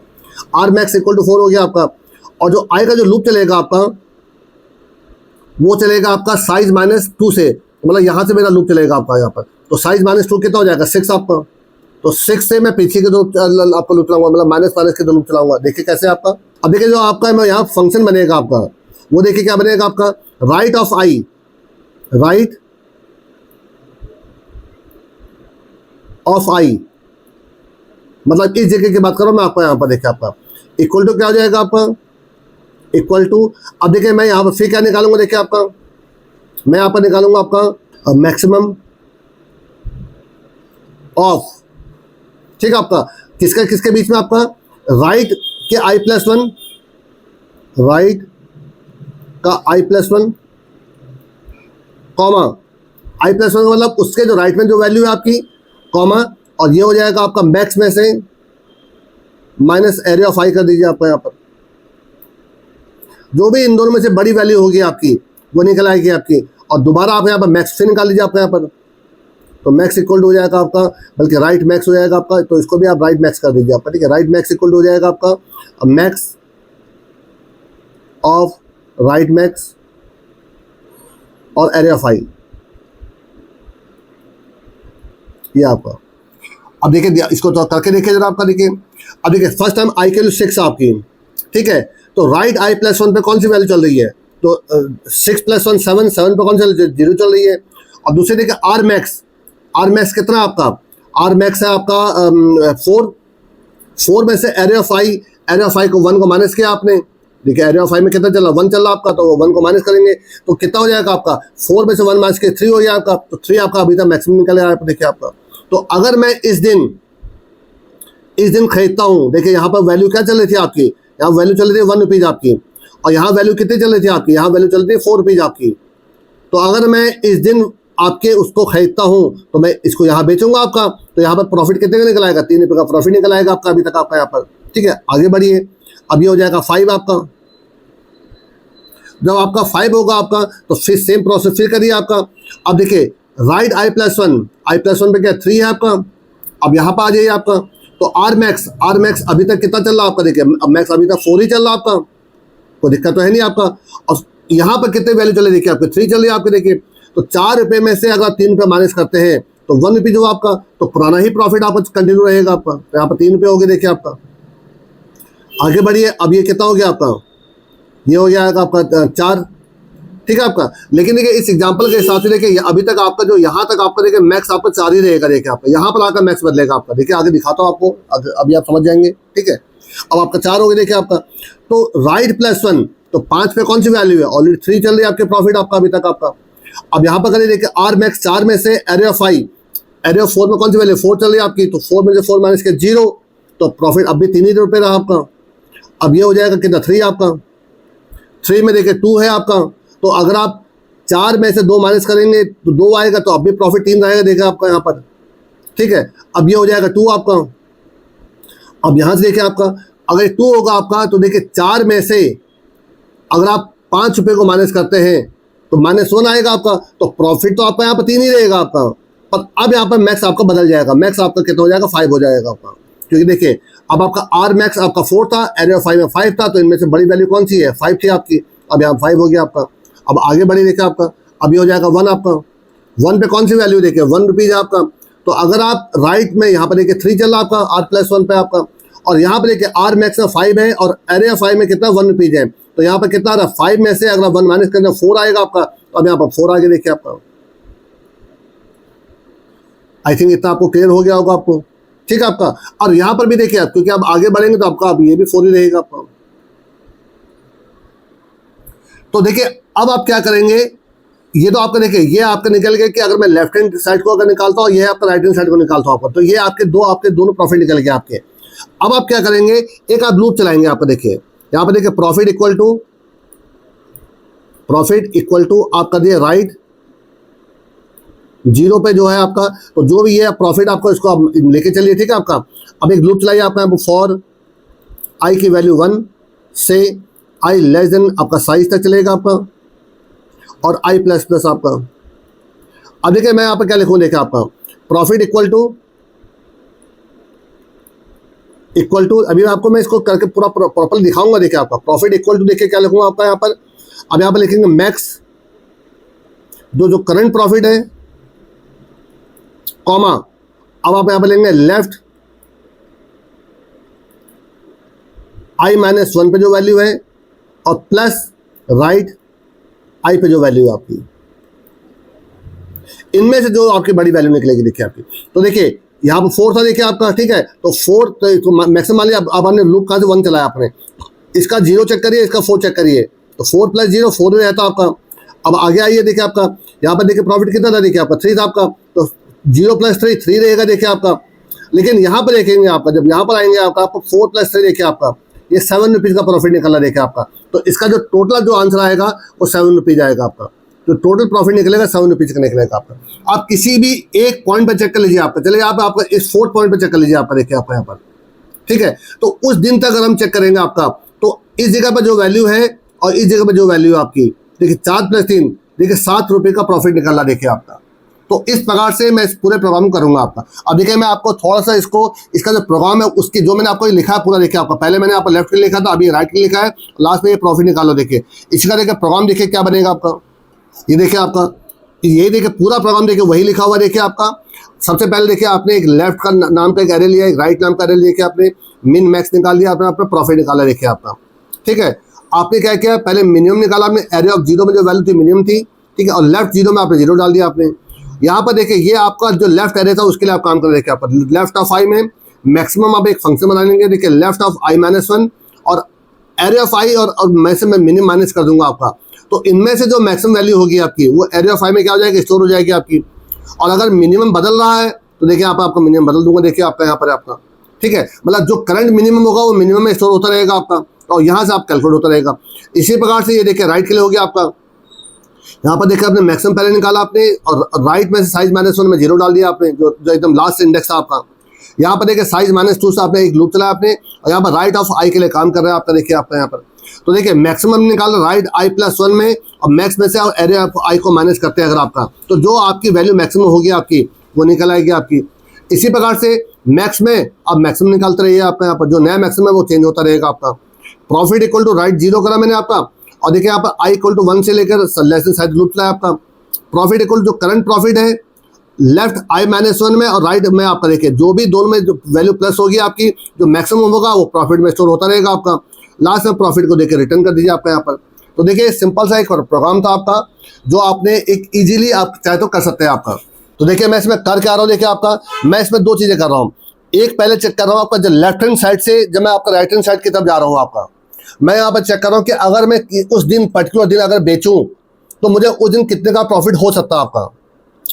आर मैक्स इक्वल टू 4 हो गया आपका। और जो आई का जो लूप चलेगा आपका, वो चलेगा आपका साइज -2 से, मतलब यहाँ से मेरा लूप चलेगा आपका यहाँ पर। तो साइज -2 कितना हो जाएगा, 6 आपका। तो 6 से मैं पीछे के दो आपका लूप चलाऊंगा, मतलब माइनस के दो लूप चलाऊंगा। देखिए कैसे आपका। अब देखिए जो आपका मैं यहाँ फंक्शन बनेगा आपका, वो देखिए क्या बनेगा आपका, right of I, right of I, मतलब इस जगह की बात करो मैं आपका यहाँ पर। देखिए आपका इक्वल टू क्या हो जाएगा आपका, इक्वल टू। अब देखिए मैं यहाँ पर फिर क्या निकालूंगा, देखिए आपका मैं यहाँ पर निकालूंगा आपका मैक्सिमम ऑफ, ठीक है आपका, किसका किसके बीच में आपका, राइट के i+1, राइट का i+1 कॉमा i+1 का मतलब उसके जो राइट में जो वैल्यू है आपकी, कॉमा, और ये हो जाएगा आपका मैक्स में से माइनस एरिया ऑफ आई कर दीजिए आपका यहाँ पर। जो भी इन दोनों में से बड़ी वैल्यू होगी आपकी वो निकल आएगी आपकी, और दोबारा आप यहाँ पर मैक्स से निकाल लीजिए आपका यहाँ पर। तो मैक्स इक्वल हो जाएगा आपका, बल्कि राइट मैक्स हो जाएगा आपका, तो इसको भी आप राइट मैक्स कर दीजिए आपका। ठीक है, राइट मैक्स इक्वल हो जाएगा आपका मैक्स ऑफ राइट मैक्स और एरिया ऑफ आई, ये आपका। अब देखिए इसको तो करके देखिए जरा आपका। देखिए अब देखिए फर्स्ट टाइम आई के लिए 6 आपकी, ठीक है, तो राइट i+1 पे कौन सी वैल्यू चल रही है, तो 6 + 1 7, 7 पे कौन सी 0 चल रही है। और दूसरे देखिए आर मैक्स कितना आपका, आर मैक्स है आपका 4 में से एरिया ऑफ आई को 1 को माइनस किया आपने। देखिए एरिया ऑफ आई में कितना चल रहा, 1 चल रहा आपका, तो 1 को माइनस करेंगे तो कितना हो जाएगा आपका, 4 में से 1 माइनस के 3 हो गया आपका। तो 3 आपका अभी तक मैक्सिमम निकल आया है। देखिए आपका, तो अगर मैं इस दिन खरीदता हूँ, देखिए यहाँ पर वैल्यू क्या चल रही थी आपकी, यहाँ वैल्यू चल रही थी 1 रुपीज़ आपकी, और यहाँ वैल्यू कितनी चल रही थी आपकी, यहाँ वैल्यू चल रही थी 4 रुपीज़ आपकी। तो अगर मैं इस दिन आपके उसको खरीदता हूँ तो मैं इसको यहाँ बेचूंगा आपका, तो यहाँ पर प्रॉफिट कितने का निकल आएगा, 3 रुपये का प्रॉफिट निकल आएगा आपका अभी तक आपका यहाँ पर। ठीक है, आगे बढ़िए। अब ये हो जाएगा 5 आपका। जब आपका 5 होगा आपका, तो फिर सेम प्रोसेस फिर करिए आपका। अब देखिए राइट i+1 पे क्या 3 है आपका। अब यहाँ पर आ जाइए आपका, तो आर मैक्स अभी तक कितना चल रहा है आपका, देखिए अब मैक्स अभी तक 4 ही चल रहा है आपका, कोई दिक्कत तो है नहीं आपका। और यहाँ पर कितने वैल्यू चले, देखिए आपके 3 चल रही है आपके। देखिए तो 4 रुपये में से अगर 3 रुपये माइनस करते हैं तो 1 रुपये जो आपका, तो पुराना ही प्रॉफिट आपका कंटिन्यू रहेगा आपका। तो यहाँ पर 3 रुपये हो गए देखिए आपका। आगे बढ़िए, अब ये कितना हो गया आपका, ये हो जाएगा आपका 4। ठीक है आपका। लेकिन देखिए इस एग्जांपल के हिसाब से देखिए अभी तक आपका जो यहाँ तक आपका देखिए मैक्स आपका 4 ही रहेगा, देखिए आपका यहाँ पर आकर मैक्स बदलेगा आपका, देखिए आगे दिखाता हूँ आपको, अभी आप समझ जाएंगे, ठीक है। अब आपका 4 हो गया देखिए आपका, तो राइट +1, तो 5 पे कौन सी वैल्यू है, ऑलरेडी 3 चल रही है आपके प्रॉफिट आपका अभी तक आपका। अब यहाँ पर करिए देखिए आर मैक्स 4 में से एरे ऑफ 4 में कौन सी वैल्यू 4 चल रही है आपकी, तो 4 में से 4 माइनस के 0, तो प्रॉफिट अब भी 3 ही रुपये रहा आपका। अब ये हो जाएगा कितना 3 आपका, 3 में देखिए 2 है आपका, तो अगर आप 4 में से 2 माइनस करेंगे तो 2 आएगा, तो अब भी प्रॉफिट 3 रहेगा देखिए आपका यहाँ पर, ठीक है। अब ये हो जाएगा 2 आपका। अब यहाँ से देखिए आपका अगर 2 होगा आपका, तो देखिए 4 में से अगर आप 5 रुपये को माइनस करते हैं तो -1 आएगा आपका, तो प्रॉफिट तो आपका यहाँ पर 3 ही रहेगा आपका। पर अब यहाँ पर मैक्स आपका बदल जाएगा, मैक्स आपका कितना हो जाएगा 5 हो जाएगा आपका, क्योंकि देखिए अब आपका आर मैक्स आपका 4 था, एरे ऑफ 5 में 5 था, तो इनमें से बड़ी वैल्यू कौन सी है 5 थी आपकी, अब यहाँ 5 हो गया आपका। अब आगे बढ़ी देखिए आपका, अब ये हो जाएगा 1 आपका, 1 पे कौन सी वैल्यू देखिए 1 रुपीज़ आपका, तो अगर आप राइट में यहाँ पर देखिए 3 चल रहा आपका आर +1 पे आपका, और यहाँ पर देखिए आर मैक्स में 5 है और एरे ऑफ 5 में कितना 1 रुपीज़ है, तो यहाँ पर कितना आ रहा है 5 में से अगर 1 माइनस करना 4 आएगा आपका, तो अब यहाँ पर 4 आगे देखिए आपका। आई थिंक इतना आपको क्लियर हो गया होगा आपको, ठीक है आपका। और यहाँ पर भी देखिए आप, क्योंकि आप आगे बढ़ेंगे तो आपका अब ये भी 4 ही रहेगा आपका। तो देखिए अब आप क्या करेंगे, ये तो आपका देखिए ये आपका निकल गया कि अगर मैं लेफ्ट हैंड साइड को अगर निकालता हूँ, ये आपका राइट हैंड साइड को निकालता हूँ आपका, तो ये आपके दोनों प्रॉफिट निकल गए आपके। अब आप क्या करेंगे, एक आप लूप चलाएंगे आपका, देखिए यहाँ पर देखिए प्रॉफिट इक्वल टू आप कर दिए राइट 0 पे जो है आपका, तो जो भी ये प्रॉफिट आपको इसको आप लेके चलिए, ठीक है आपका। अब एक लूप चलाइए आपका फॉर आई की वैल्यू 1 से आई लेस देन आपका साइज तक चलेगा आपका, और आई ++ आपका। अब देखिए मैं यहाँ पर क्या लिखूँ, देखिए आपका प्रॉफिट इक्वल टू अभी आपको मैं इसको करके पूरा प्रॉपर दिखाऊंगा, देखिए आपका प्रॉफिट इक्वल टू देखिए क्या लिखूंगा आपका यहाँ पर। अब यहाँ पर लिखेंगे मैक्स जो करंट प्रॉफिट है, कॉमा, अब आप यहाँ पर लेंगे लेफ्ट I-1 पे जो वैल्यू है, और प्लस राइट आई पे जो वैल्यू है आपकी, इनमें से जो आपकी बड़ी वैल्यू निकलेगी देखिए आपकी। तो देखिए यहाँ पर 4 था देखिए आपका, ठीक है, तो 4 तो मैक्सिमम मान लिया अब आपने लूप कहाँ से 1 चलाया आपने, इसका 0 चेक करिए, इसका 4 चेक करिए, तो 4 + 0 4 ही रहता आपका। अब आगे आइए देखिए आपका यहाँ पर देखिए प्रॉफिट कितना था, देखिए आपका 3 था आपका, तो 0 + 3 3 रहेगा देखिए आपका। लेकिन यहाँ पर देखेंगे आपका, जब यहाँ पर आएंगे आपका 4 + 3 देखिए आपका ये 7 रुपीज़ का प्रॉफिट निकला देखिए आपका। तो इसका जो टोटल जो आंसर आएगा वो 7 रुपीज़ आएगा आपका, जो टोटल प्रॉफिट निकलेगा 7 रुपीज़ का निकलेगा आपका। आप किसी भी एक पॉइंट पर चेक कर लीजिए आपका, चलिए आपका इस 4th पॉइंट पर चेक कर लीजिए आपका, देखिए आपका यहाँ पर, ठीक है। तो उस दिन तक अगर हम चेक करेंगे आपका, तो इस जगह पर जो वैल्यू है और इस जगह पर जो वैल्यू है आपकी, देखिए 4 + 3 देखिए 7 रुपये का प्रॉफिट निकला देखिए आपका। तो इस प्रकार से मैं इस पूरे प्रोग्राम को करूंगा आपका। अब देखिए मैं आपको थोड़ा सा इसका जो प्रोग्राम है उसकी जो मैंने आपको लिखा है पूरा देखिए आपका, पहले मैंने आपको लेफ्ट के लिखा था, अभी राइट के लिखा है, लास्ट में ये प्रॉफिट निकालो देखिए। इसका देखिए प्रोग्राम देखिए क्या बनेगा आपका, ये देखिए आपका, ये देखिए पूरा प्रोग्राम देखिए वही लिखा हुआ देखिए आपका। सबसे पहले देखिए आपने एक लेफ्ट का नाम का एक एरे लिया, एक राइट नाम का एरे देखिए आपने मिन मैक्स निकाल दिया, आपने अपना प्रॉफिट निकाला देखिए आपका, ठीक है। आपने क्या किया, पहले मिनिमम निकाला आपने, एरे ऑफ 0 में जो वैल्यू थी मिनिमम थी, ठीक है, और लेफ्ट 0 में आपने 0 डाल दिया आपने। यहाँ पर देखिए ये आपका जो लेफ्ट एरे था उसके लिए आप काम कर रहे थे, आपका लेफ्ट ऑफ आई में मैक्सिमम आप एक फंक्शन बना लेंगे, देखिए लेफ्ट ऑफ I-1 और एरे ऑफ आई, और मैं से मैं मिनिमम माइनस कर दूंगा आपका। तो इनमें से जो मैक्सिमम वैल्यू होगी आपकी वो एरे ऑफ आई में क्या हो जाएगी, स्टोर हो जाएगी आपकी। और अगर मिनिमम बदल रहा है तो देखिए आपका मिनिमम बदल दूंगा देखिए आपका यहाँ पर आपका, ठीक है, मतलब जो करंट मिनिमम होगा वो मिनिमम में स्टोर होता रहेगा आपका, और यहाँ से आप कैलकुलेट होता रहेगा। इसी प्रकार से ये देखिए राइट के लिए हो गया आपका, यहाँ पर देखिए आपने मैक्सिमम पहले निकाला आपने, और राइट में से साइज -1 में 0 डाल दिया आपने, जो एकदम लास्ट इंडेक्स था आपका। यहाँ पर देखिए साइज -2 से आपने एक लूप चलाया आपने, और यहाँ पर राइट ऑफ आई के लिए काम कर रहा है आपका, देखिए आपका यहाँ पर। तो देखिए मैक्सिमम निकाल राइट I+1 में, और मैक्स में से आप एरे ऑफ आई को माइनस करते हैं अगर आपका, तो जो आपकी वैल्यू मैक्सिमम होगी आपकी वो निकल आएगी आपकी। इसी प्रकार से मैक्स में अब मैक्सिमम निकालते रहिए आपका, यहाँ पर जो नया मैक्सिमम है वो चेंज होता रहेगा आपका। प्रॉफिट इक्वल टू राइट 0 करा मैंने आपका, और देखिए यहाँ पर I=1 से लेकर लेस देन साइड लूप चलाया आपका। प्रॉफिट इक्वल जो करंट प्रॉफिट है लेफ्ट I-1 में और राइट में आपका, देखिए जो भी दोनों में जो वैल्यू प्लस होगी आपकी, जो मैक्सिमम होगा वो प्रॉफिट में स्टोर होता रहेगा आपका। लास्ट में प्रॉफिट को देखिए रिटर्न कर दीजिए आपका यहाँ पर। तो देखिए सिंपल सा एक प्रोग्राम था आपका, जो आपने एक इजीली आप चाहे तो कर सकते हैं आपका। तो देखिए मैं इसमें कर क्या रहा हूँ, देखिए आपका मैं इसमें दो चीज़ें कर रहा हूँ। एक पहले चेक कर रहा हूँ आपका जो लेफ्ट हैंड साइड से, जब मैं आपका राइट हैंड साइड की तरफ जा रहा हूँ आपका, मैं यहाँ पर चेक कर रहा हूँ कि अगर मैं उस दिन पर्टिकुलर दिन अगर बेचूँ तो मुझे उस दिन कितने का प्रॉफिट हो सकता है आपका।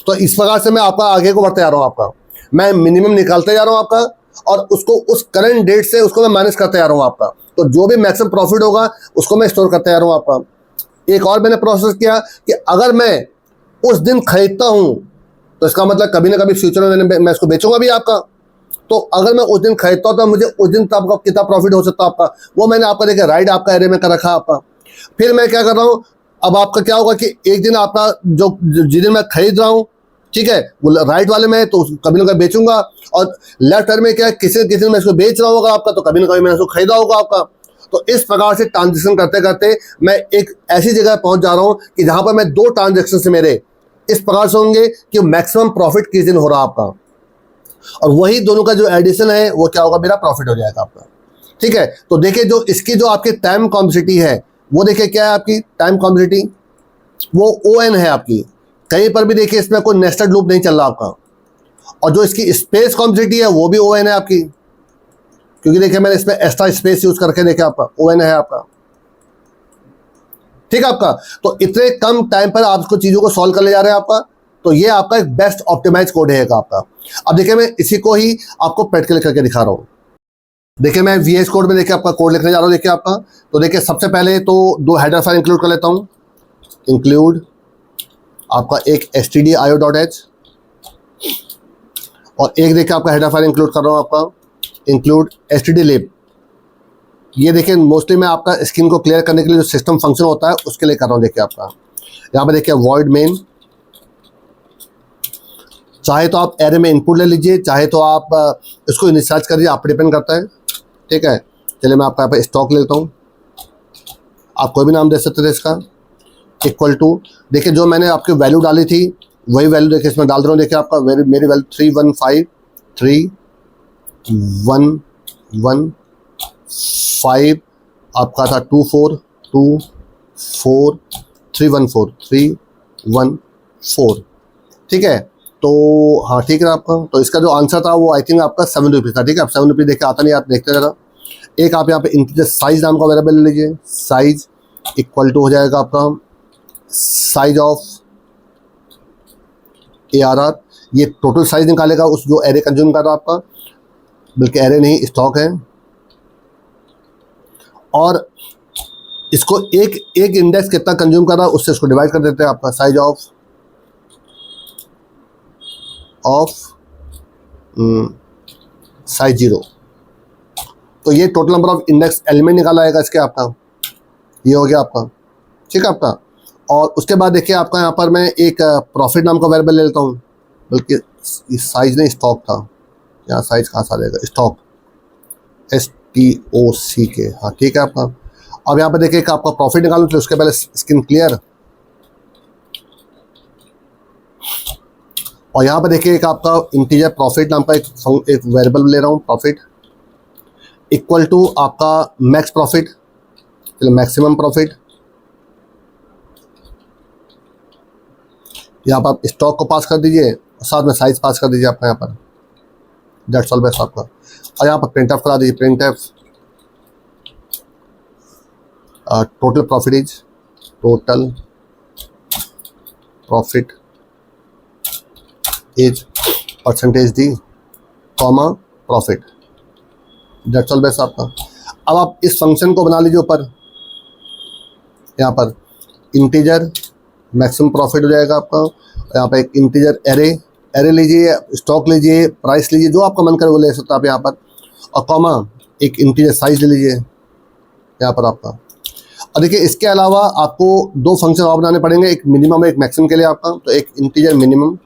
तो इस प्रकार से मैं आपका आगे को बढ़ते जा रहा हूँ आपका, मैं मिनिमम निकालते जा रहा हूँ आपका, और उसको उस करंट डेट से उसको मैं माइनस करते जा रहा हूँ आपका। तो जो भी मैक्सिमम प्रॉफिट होगा उसको मैं स्टोर करते जा रहा हूँ आपका। एक और मैंने प्रोसेस किया कि अगर मैं उस दिन खरीदता हूँ तो इसका मतलब कभी ना कभी फ्यूचर में मैं इसको बेचूंगा भी आपका। तो अगर मैं उस दिन खरीदता हूँ तो मुझे उस दिन तब कितना प्रॉफिट हो सकता है आपका, वो मैंने आपका देखिए राइट आपका एरिया में कर रखा आपका। फिर मैं क्या कर रहा हूँ, अब आपका क्या होगा कि एक दिन आपका जो जिस दिन मैं खरीद रहा हूँ, ठीक है, वो राइट वाले में तो कभी ना कभी बेचूंगा, और लेफ्ट हैंड में क्या किसी दिन मैं इसको बेच रहा होगा आपका, तो कभी ना कभी मैंने इसको खरीदा होगा आपका। तो इस प्रकार से ट्रांजेक्शन करते करते मैं एक ऐसी जगह पहुंच जा रहा हूँ कि जहां पर मैं दो ट्रांजेक्शन से मेरे इस प्रकार से होंगे कि मैक्सिमम प्रॉफिट किस दिन हो रहा आपका, और वही दोनों का जो एडिशन है वो क्या होगा, मेरा प्रॉफिट हो जाएगा आपका। ठीक है, तो देखिए जो इसकी जो आपकी टाइम कॉम्प्लेक्सिटी है वो देखिए क्या है, आपकी टाइम कॉम्प्लेक्सिटी वो ON है आपकी। कहीं पर भी देखिए इसमें कोई नेस्टेड लूप नहीं चल रहा आपका। और जो इसकी स्पेस कॉम्प्लेक्सिटी है वो भी ON है आपकी, क्योंकि देखिए मैंने इसमें एक्स्ट्रा स्पेस यूज करके देखिए आपका ON है आपका। ठीक है आपका, तो इतने कम टाइम पर आप इसको चीज़ों को सॉल्व कर ले जा रहे हैं आपका। तो ये आपका एक बेस्ट ऑप्टिमाइज कोड है आपका। अब देखिए मैं इसी को ही आपको प्रैक्टिकल करके दिखा रहा हूँ। देखिए मैं VS कोड में देखिए आपका कोड लिखने जा रहा हूँ देखिए आपका। तो देखिए सबसे पहले तो दो हेडर फाइल इंक्लूड कर लेता हूँ। इंक्लूड आपका एक stdio.h, और एक देखिए आपका हेडर फाइल इंक्लूड कर रहा हूँ आपका इंक्लूड stdlib। ये देखिए मोस्टली मैं आपका स्क्रीन को क्लियर करने के लिए जो सिस्टम फंक्शन होता है उसके लिए कर रहा हूँ। देखिए आपका यहाँ पर देखिए void main, चाहे तो आप एरे में इनपुट ले लीजिए, चाहे तो आप इसको इनिशियलाइज कर दीजिए, आप पर डिपेंड करता है। ठीक है, चलिए मैं आपका यहाँ पर स्टॉक लेता हूँ, आप कोई भी नाम दे सकते थे इसका। इक्वल टू देखिए जो मैंने आपकी वैल्यू डाली थी वही वैल्यू देखिए इसमें डाल रहा हूँ। देखिए आपका मेरी वैल्यू 315 आपका था 314। ठीक है, तो हाँ ठीक है आपका। तो इसका जो आंसर था वो आई थिंक आपका 7 रुपीज़ था। ठीक है, आप 7 रुपीज़ देखिए आता नहीं, आप देखते जरा। एक आप यहाँ पे इंटीजर साइज नाम का वेरिएबल ले लीजिए, साइज इक्वल टू हो जाएगा आपका साइज ऑफ ARR। ये टोटल साइज निकालेगा उस जो एरे कंज्यूम कर रहा आपका, बल्कि एरे नहीं स्टॉक है। और इसको एक इंडेक्स कितना कंज्यूम कर रहा है उससे इसको डिवाइड कर देते हैं आपका साइज ऑफ साइज 0। तो ये total number of index element निकाला आएगा इसके आपका, ये हो गया आपका। ठीक है आपका, और उसके बाद देखिए आपका यहाँ पर मैं एक प्रॉफिट नाम का वेरिएबल ले लेता हूँ, बल्कि साइज नहीं स्टॉक था, यहाँ साइज कहाँ से आ जाएगा, स्टॉक STOCK। हाँ ठीक है आपका। अब यहाँ पर देखिए कि आपका प्रॉफिट निकालूं तो उसके पहले स्क्रीन क्लियर, और यहाँ पर देखिए एक आपका इंटीजर प्रॉफिट नाम का एक वेरिएबल ले रहा हूँ, प्रॉफिट इक्वल टू आपका मैक्स प्रॉफिट, मैक्सिमम प्रॉफिट। यहाँ पर आप स्टॉक को पास कर दीजिए, साथ में साइज पास कर दीजिए आपका यहाँ पर, दैट्स ऑल बेस्ट आपका। और यहाँ पर प्रिंट एफ करा दीजिए, print F total profit is total profit is percentage the comma profit, that's all best आपका। अब आप इस फंक्शन को बना लीजिए ऊपर, यहाँ पर इंटीजर मैक्सिमम प्रॉफिट हो जाएगा आपका। यहाँ पे एक इंटीजर एरे लीजिए, स्टॉक लीजिए, प्राइस लीजिए, जो आपका मन करे वो ले सकते हैं आप यहाँ पर, और कॉमा एक इंटीजर साइज ले लीजिए यहाँ पर आपका। और देखिए इसके अलावा आपको दो फंक्शन और बनाने पड़ेंगे, एक मिनिमम एक मैक्सिमम के लिए आपका। तो एक इंटीजर मिनिमम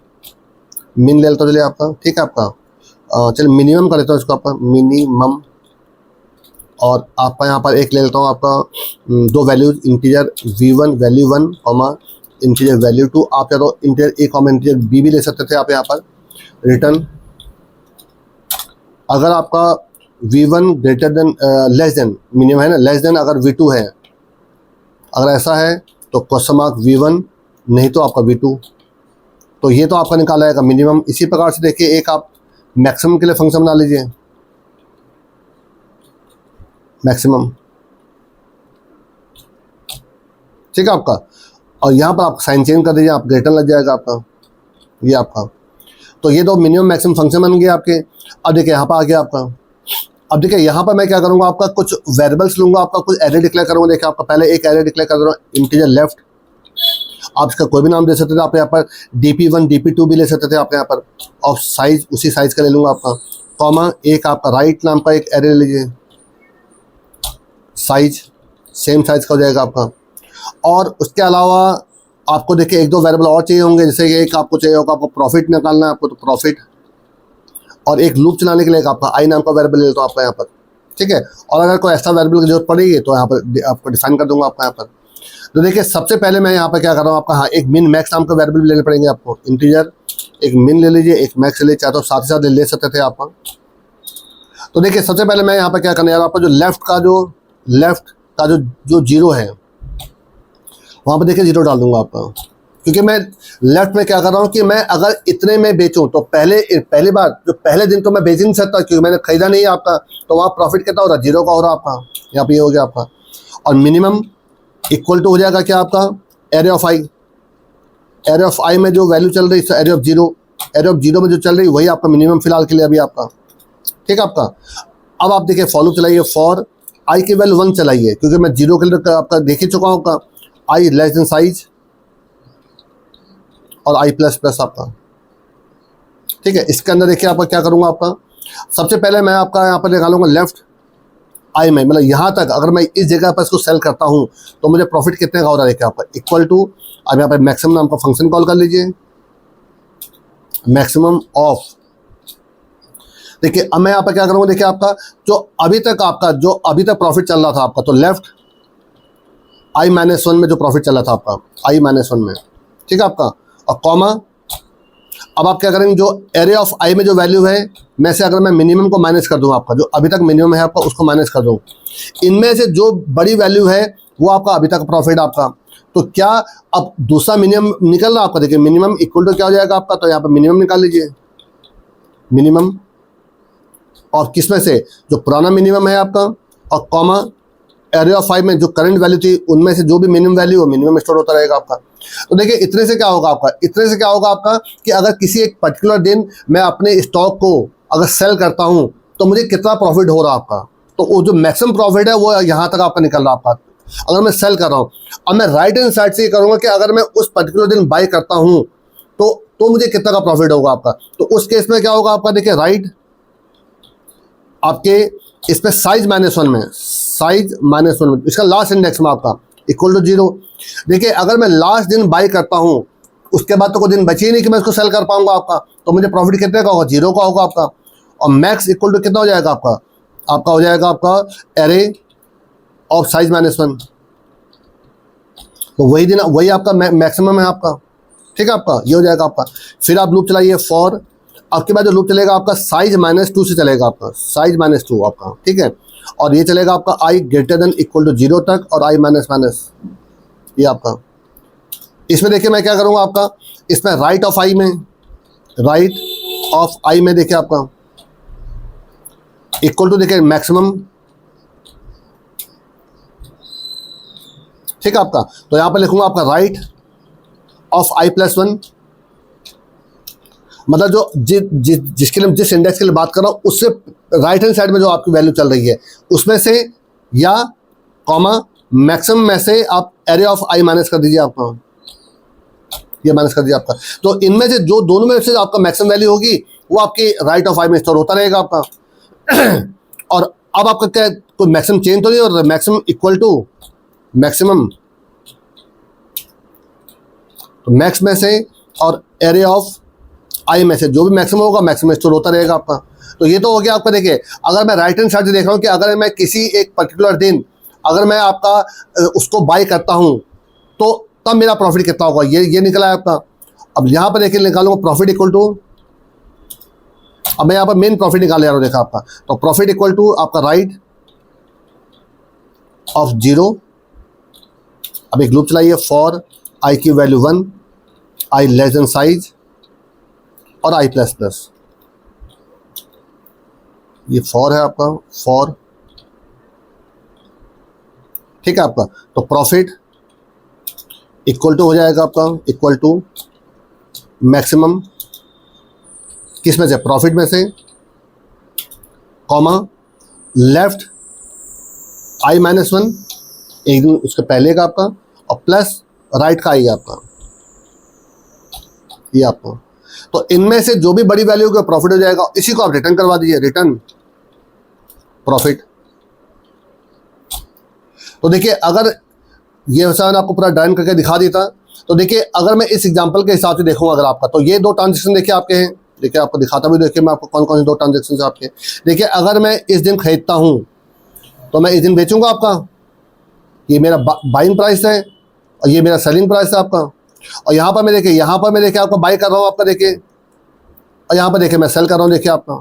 मिन ले लेता चलिए आपका, ठीक है आपका। चलिए मिनिमम कर लेता हूँ इसको आपका मिनिमम, और आपका यहाँ पर एक ले लेता हूँ आपका दो values, integer v1 value 1 comma integer value 2। आप या तो integer a comma integer b भी ले सकते थे आप यहाँ पर। रिटर्न अगर आपका v1 greater than less than, minimum है ना, लेस देन अगर v2 है अगर ऐसा है तो क्वेश्चन मार्क V1, नहीं तो आपका V2। तो ये तो आपका निकाला जाएगा मिनिमम। इसी प्रकार से देखिए एक आप मैक्सिमम के लिए फंक्शन बना लीजिए, मैक्सिमम, ठीक है आपका। और यहाँ पर आप साइन चेंज कर दीजिए, आप ग्रेटर लग जाएगा आपका, ये आपका। तो ये दो मिनिमम मैक्सिमम फंक्शन बन गए आपके। अब देखिए यहाँ पर आ गया आपका। अब देखिए यहाँ पर मैं क्या करूँगा, आपका कुछ वेरिएबल्स लूँगा, आपका कुछ एरे डिक्लेयर करूँगा। देखिए आपका पहले एक एरे डिक्लेयर कर दूँगा, इंटीजर लेफ्ट। आप इसका कोई भी नाम दे सकते थे, आप यहाँ पर dp1 dp2 भी ले सकते थे आप यहाँ पर। और साइज उसी साइज का ले लूँगा आपका, कॉमा एक आपका राइट नाम का एक एरे ले लीजिए, साइज सेम साइज का हो जाएगा आपका। और उसके अलावा आपको देखिए एक दो वेरिएबल और चाहिए होंगे, जैसे कि एक आपको चाहिए होगा, आपको प्रॉफिट निकालना है आपको, तो प्रॉफिट। और एक लूप चलाने के लिए आपका आई नाम का वेरिएबल ले लेता हूँ आपका यहाँ पर, ठीक है। और अगर कोई एक्स्ट्रा वेरिएबल की जरूरत पड़ेगी तो यहाँ पर आपको डिफाइन कर दूंगा आपका यहाँ पर। तो देखिए सबसे पहले मैं यहाँ पर क्या कर रहा हूँ आपका, हाँ एक मिन मैक्स नाम का वेरिएबल भी लेने पड़ेंगे आपको। इंटीजर एक मिन ले लीजिए, एक मैक्स ले लीजिए, चाहे तो साथ ही साथ ले सकते थे आप। तो देखिए सबसे पहले मैं यहाँ पर क्या करना है, आपका जो लेफ्ट का जो जीरो है वहाँ पर देखिए जीरो डाल दूंगा आपका। क्योंकि मैं लेफ्ट में क्या कर रहा हूँ कि मैं अगर इतने में बेचूं तो पहली बार जो पहले दिन तो मैं बेच ही नहीं सकता, क्योंकि मैंने खरीदा नहीं है आपका। तो वहाँ प्रॉफिट कितना हो रहा है, जीरो का हो रहा है आपका, यहाँ पे ये हो गया आपका। और मिनिमम इक्वल टू हो जाएगा क्या आपका, array of I. Array of I में जो वैल्यू चल रही है, एरे ऑफ जीरो में जो चल रही है वही आपका मिनिमम फिलहाल के लिए अभी आपका, ठीक है आपका। अब आप देखिए फॉलो चलाइए, फॉर आई की वैल्यू 1 चलाइए, क्योंकि मैं जीरो के लिए आपका देख ही चुका हूँ आपका। आई लेस देन साइज और आई प्लस प्लस आपका, ठीक है। इसके अंदर देखिए आपका क्या करूँगा, आपका सबसे पहले मैं आपका यहाँ पर निकालूंगा लेफ्ट आई में, मतलब यहाँ तक अगर मैं इस जगह पर इसको सेल करता हूँ तो मुझे प्रॉफिट कितने का हो रहा है, देखिए आपका इक्वल टू। अब यहाँ पर मैक्सिमम नाम का फंक्शन कॉल कर लीजिए, मैक्सिमम ऑफ। देखिए अब मैं यहाँ पर क्या करूँगा, देखिए आपका जो अभी तक प्रॉफिट चल रहा था आपका, तो लेफ्ट I-1 में जो प्रॉफिट चला था आपका, I-1 में, ठीक है आपका। और कॉमा, अब आप क्या करेंगे, जो एरे ऑफ आई में जो वैल्यू है में से अगर मैं मिनिमम को माइनस कर दूं, आपका जो अभी तक मिनिमम है आपका उसको माइनस कर दूं, इनमें से जो बड़ी वैल्यू है वो आपका अभी तक प्रॉफिट आपका। तो क्या अब दूसरा मिनिमम निकल रहा है आपका, देखिए मिनिमम इक्वल टू क्या हो जाएगा आपका, तो यहाँ पर मिनिमम निकाल लीजिए, मिनिमम। और किस में से, जो पुराना मिनिमम है आपका, और कॉमा एरे ऑफ 5 में जो करंट वैल्यू थी उनमें से जो भी मिनिमम वैल्यू हो मिनिमम स्टोर होता रहेगा आपका। तो देखिए इतने से क्या होगा आपका, कि अगर किसी एक पर्टिकुलर दिन मैं अपने स्टॉक को अगर सेल करता हूं तो मुझे कितना प्रॉफिट हो रहा है आपका। तो वो जो मैक्सिमम प्रॉफिट है वो यहाँ तक आपका निकल रहा है आपका, अगर मैं सेल कर रहा हूँ। अब मैं राइट हैंड साइड से ये करूँगा कि अगर मैं उस पर्टिकुलर दिन बाई करता हूँ तो मुझे कितना का प्रॉफिट होगा आपका। तो उस केस में क्या होगा आपका, देखिए राइट आपके इसमें साइज -1 में, इसका लास्ट इंडेक्स में आपका इक्वल टू 0। देखिए अगर मैं लास्ट दिन बाई करता हूं उसके बाद तो कोई दिन बचे ही नहीं कि मैं इसको सेल कर पाऊंगा आपका, तो मुझे प्रॉफिट कितने का होगा, 0 का होगा आपका। और मैक्स इक्वल टू कितना हो जाएगा आपका हो जाएगा आपका एरे ऑफ साइज -1। तो वही दिन वही आपका मैक्सिमम है आपका, ठीक है आपका, ये हो जाएगा आपका। फिर आप लूप चलाइए फॉर, आपके बाद जो लूप चलेगा आपका साइज -2 से चलेगा आपका, साइज -2 आपका, ठीक है। और ये चलेगा आपका आई ग्रेटर देन इक्वल टू 0 तक, और आई माइनस ये आपका। इसमें देखिए मैं क्या करूँगा आपका, इसमें राइट ऑफ आई में देखिए आपका इक्वल टू देखिए मैक्सिमम, ठीक है आपका। तो यहाँ पर लिखूंगा आपका राइट ऑफ I+1, मतलब जो जिसके लिए जिस इंडेक्स के लिए बात कर रहा हूँ उससे राइट हैंड साइड में जो आपकी वैल्यू चल रही है उसमें से, या कॉमा मैक्सिमम में से आप एरे ऑफ आई माइनस कर दीजिए आपका, ये माइनस कर दीजिए आपका। तो इनमें से जो दोनों में से आपका मैक्सिमम वैल्यू होगी वो आपकी राइट ऑफ आई में स्टोर होता रहेगा आपका। और अब आपका क्या कोई मैक्सिमम चेंज तो नहीं हो रहा, मैक्सिमम इक्वल टू मैक्सिमम, तो मैक्स में से और एरे ऑफ आई में से जो भी मैक्सिमम होगा मैक्सिमम स्टोर होता रहेगा आपका। तो ये तो हो गया आपका। देखिए अगर मैं राइट हैंड साइड से देख रहा हूँ कि अगर मैं किसी एक पर्टिकुलर दिन अगर मैं आपका उसको बाई करता हूँ तो तब मेरा प्रॉफिट कितना होगा, ये निकला है आपका। अब यहाँ पर देखिए निकालूंगा प्रॉफिट इक्वल टू, अब मैं यहाँ पर मेन प्रॉफिट निकाल ले रहा हूँ, देखा आपका। तो प्रॉफिट इक्वल टू आपका राइट ऑफ 0 अब एक लूप चलाइए, फॉर आई की वैल्यू 1, आई लेस देन साइज और आई प्लस प्लस। ये फॉर है आपका, फॉर, ठीक है आपका। तो प्रॉफिट इक्वल टू हो जाएगा आपका, इक्वल टू मैक्सिमम किस में से, प्रॉफिट में से, कॉमा लेफ्ट आई माइनस 1 एक दिन उसके पहले का आपका, और प्लस राइट का आई आपका, ये आपका। तो इनमें से जो भी बड़ी वैल्यू का प्रॉफिट हो जाएगा, इसी को आप रिटर्न करवा दीजिए, रिटर्न प्रॉफिट। तो देखिए अगर ये हिसाब आपको पूरा डायन करके दिखा देता, तो देखिए अगर मैं इस एग्जांपल के हिसाब से देखूंगा अगर आपका, तो ये दो ट्रांजेक्शन देखिए आपके हैं, देखिए आपको दिखाता भी, देखिए मैं आपको कौन कौन से दो ट्रांजेक्शन आपके। देखिए अगर मैं इस दिन खरीदता हूं तो मैं इस दिन बेचूंगा आपका, ये मेरा बाइंग प्राइस है और ये मेरा सेलिंग प्राइस है आपका। और यहाँ पर मैं देखिए, यहाँ पर मैं देखिए आपका बाई कर रहा हूँ आपका, देखिए, और यहाँ पर देखिए मैं सेल कर रहा हूँ, देखिए आपका,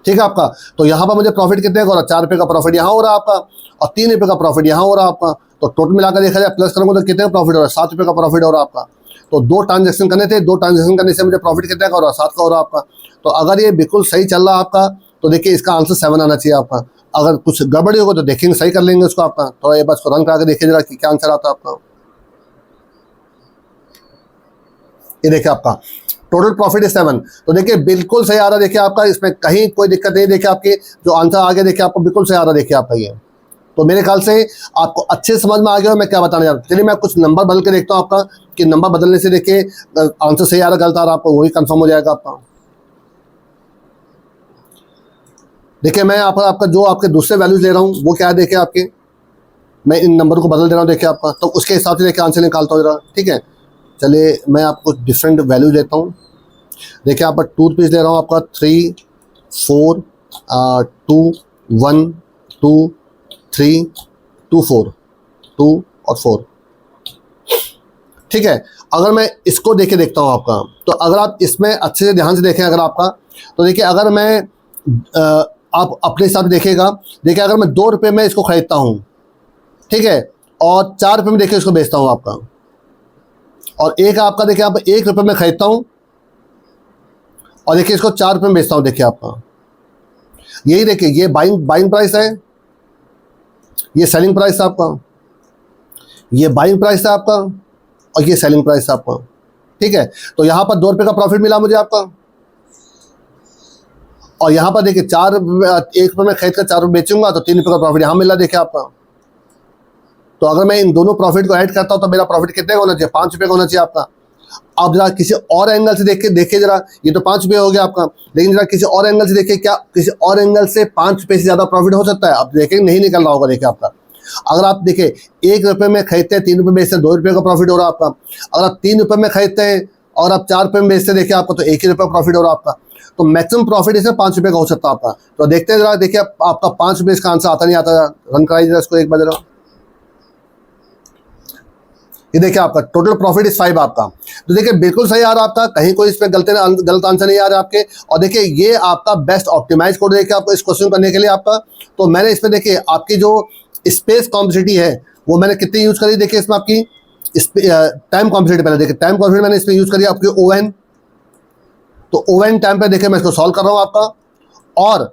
ठीक है आपका। तो यहाँ पर मुझे प्रॉफिट कितने का हो रहा है, 4 रुपये का प्रॉफिट यहाँ हो रहा है आपका, और 3 रुपये का प्रॉफिट यहाँ हो रहा है आपका। तो टोटल मिलाकर देखा जाए प्लस करूँगा तो कितने का प्रॉफिट हो रहा है, 7 रुपये का प्रॉफिट हो रहा है आपका। तो दो ट्रांजेक्शन करने थे, दो ट्रांजेक्शन करने से मुझे प्रॉफिट कितने का हो रहा है, 7 का हो रहा है आपका। तो अगर ये बिल्कुल सही चल रहा है आपका, तो देखिए इसका आंसर 7 आना चाहिए आपका। अगर कुछ गड़बड़ी होगा तो देखेंगे, सही कर लेंगे उसको आपका। थोड़ा ये बस रन करा के देखिए जरा क्या आंसर आता है आपका। ये देखिए आपका टोटल प्रॉफिट है 7। तो देखिए बिल्कुल सही आ रहा है, देखिए आपका, इसमें कहीं कोई दिक्कत नहीं। देखिए आपके जो आंसर आ गया, देखिए आपको बिल्कुल सही आ रहा है, देखिए आपका ये। तो मेरे ख्याल से आपको अच्छे समझ में आ गया मैं क्या बताने जा रहा हूँ। चलिए मैं कुछ नंबर बदल के देखता हूँ आपका, कि नंबर बदलने से देखिए आंसर सही आ रहा गलत आ रहा, आपको वही कंफर्म हो जाएगा आपका। देखिए मैं आपका जो आपके दूसरे वैल्यूज ले रहा हूँ वो क्या है, देखिए आपके, मैं इन नंबर को बदल दे रहा हूँ, देखिए आपका। तो उसके हिसाब से देखिए आंसर निकालता हूँ जरा, ठीक है। चलिए मैं आपको डिफरेंट वैल्यू देता हूँ। देखिए आप 2 रुपीज़ ले रहा हूँ आपका, 3 4 2 1 2 3 2 4 2 और 4, ठीक है। अगर मैं इसको देखे देखता हूँ आपका, तो अगर आप इसमें अच्छे से ध्यान से देखें अगर आपका, तो देखिए अगर मैं आप अपने हिसाब से देखिएगा, देखिए अगर मैं 2 रुपये में इसको खरीदता हूँ, ठीक है, और 4 रुपये में देखिए इसको बेचता हूँ आपका, और एक आपका देखिए आप 1 रुपये में खरीदता हूँ और देखिए इसको 4 रुपये में बेचता हूँ, देखिए आपका। यही देखिए ये बाइंग प्राइस है, ये सेलिंग प्राइस है आपका, ये बाइंग प्राइस है आपका, और ये सेलिंग प्राइस है आपका, ठीक है। तो यहाँ पर 2 रुपये का प्रॉफिट मिला मुझे आपका, और यहाँ पर देखिए 1 रुपये में खरीद कर 4 रुपये बेचूंगा तो 3 रुपये का प्रॉफिट यहाँ मिला, देखिए आपका। तो अगर मैं इन दोनों प्रॉफिट को ऐड करता हूँ तो मेरा प्रॉफिट कितने का होना चाहिए, 5 रुपये का होना चाहिए आपका। आप जरा किसी और एंगल से देखिए जरा, ये तो 5 रुपये हो गया आपका, लेकिन जरा किसी और एंगल से देखिए, क्या किसी और एंगल से 5 रुपये से ज़्यादा प्रॉफिट हो सकता है? आप देखेंगे नहीं निकल रहा होगा, देखिए आपका। अगर आप देखिए 1 रुपये में खरीदते हैं, 3 रुपये बेचते हैं, 2 रुपये का प्रॉफिट हो रहा है आपका। अगर आप 3 रुपये में खरीदते हैं और आप 4 रुपये में बेचते हैं, देखिए आपका, तो 1 ही रुपये प्रॉफिट हो रहा है आपका। तो मैक्सिमम प्रॉफिट इसमें 5 रुपये का हो सकता है आपका। तो देखते हैं जरा, देखिए आपका 5 रुपये इसका आंसर आता नहीं आता, रन कराइए जरा इसको एक बार जरा। ये देखिए आपका टोटल प्रॉफिट इज 5 आपका। तो देखिए बिल्कुल सही आ रहा आपका, कहीं कोई इसमें गलत आंसर नहीं आ रहा आपके। और देखिए ये आपका बेस्ट ऑप्टिमाइज कोड देखिए आपको इस क्वेश्चन करने के लिए आपका। तो मैंने इसमें देखिए आपकी जो स्पेस कॉम्प्लेक्सिटी है वो मैंने कितनी यूज़ करी, देखिए इसमें आपकी टाइम कॉम्प्लेक्सिटी, पहले देखिए टाइम कॉम्प्लेक्सिटी मैंने इसमें यूज़ करी आपकी ON। तो ON टाइम पे देखिए मैं इसको सॉल्व कर रहा हूँ आपका। और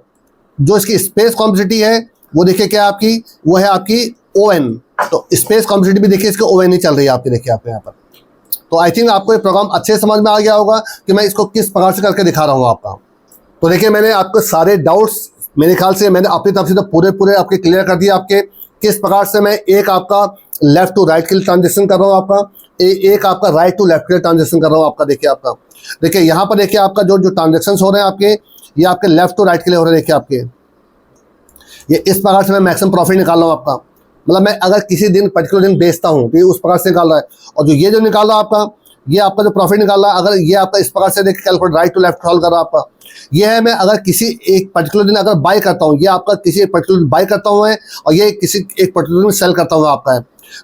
जो इसकी स्पेस कॉम्प्लेक्सिटी है वो देखिए क्या आपकी, वो है आपकी ON। तो स्पेस कॉम्प्लेक्सिटी भी देखिए इसकी ON ही चल रही है आपकी, देखिए आपके यहाँ पर। तो आई थिंक आपको ये प्रोग्राम अच्छे समझ में आ गया होगा कि मैं इसको किस प्रकार से करके दिखा रहा हूँ आपका। तो देखिए मैंने आपको सारे डाउट्स, मेरे ख्याल से मैंने अपनी तरफ से तो पूरे आपके क्लियर कर दिए आपके, किस प्रकार से मैं एक आपका लेफ्ट टू राइट के लिए ट्रांजेक्शन कर रहा हूँ आपका, एक आपका राइट टू लेफ्ट के लिए ट्रांजेक्शन कर रहा हूँ आपका। देखिए आपका, देखिए यहाँ पर देखिए आपका जो ट्रांजेक्शन हो रहे हैं आपके, ये आपके लेफ्ट टू राइट के लिए हो रहे हैं। देखिए आपके ये इस प्रकार से मैं मैक्सिमम प्रॉफिट निकाल रहा हूँ आपका। मतलब मैं अगर किसी दिन पर्टिकुलर दिन बेचता हूँ तो ये उस प्रकार से निकाल रहा है। और जो ये जो निकाल रहा है आपका, ये आपका जो प्रॉफिट निकाल रहा है, अगर ये आपका इस प्रकार से देखिए calculate right to left solve कर रहा है आपका, ये है मैं अगर किसी एक पर्टिकुलर दिन अगर बाय करता हूँ, ये आपका किसी एक पर्टिकुलर बाय करता हूँ है, और ये किसी एक पर्टिकुलर दिन सेल करता हूँ आपका है।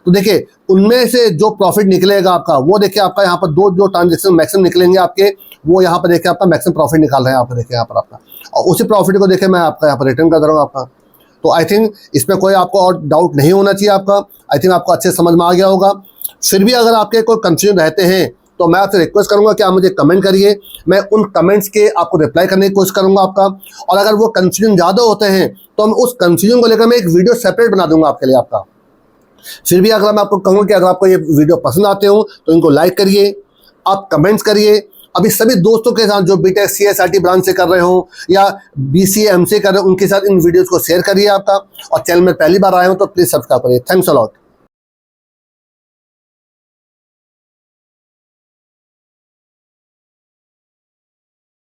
तो देखिए उनमें से जो प्रॉफिट निकलेगा आपका, वो देखिए आपका यहाँ पर जो ट्रांजेक्शन मैक्सिमम निकलेंगे आपके, वो यहाँ पर देखिए आपका मैक्सिमम प्रॉफिट निकाल रहे हैं आपको, देखिए यहाँ पर आपका। और उसी प्रॉफिट को देखिए मैं आपका यहाँ पर रिटर्न कर रहा हूँ आपका। तो आई थिंक इसमें कोई आपको और डाउट नहीं होना चाहिए आपका। आई थिंक आपको अच्छे समझ में आ गया होगा। फिर भी अगर आपके कोई कंफ्यूजन रहते हैं तो मैं आपसे रिक्वेस्ट करूंगा कि आप मुझे कमेंट करिए, मैं उन कमेंट्स के आपको रिप्लाई करने की कोशिश करूंगा आपका। और अगर वो कंफ्यूजन ज़्यादा होते हैं तो हम उस कंफ्यूजन को लेकर मैं एक वीडियो सेपरेट बना दूंगा आपके लिए आपका। फिर भी अगर मैं आपको कहूँ कि अगर आपको ये वीडियो पसंद आते हो तो इनको लाइक करिए, आप कमेंट्स करिए। अभी सभी दोस्तों के साथ जो बीटेक CSRT ब्रांच से कर रहे हो या BCA MCA कर रहे हो उनके साथ इन वीडियोज़ को शेयर करिए आपका। और चैनल में पहली बार आए हो तो प्लीज़ सब्सक्राइब करिए। Thanks a lot.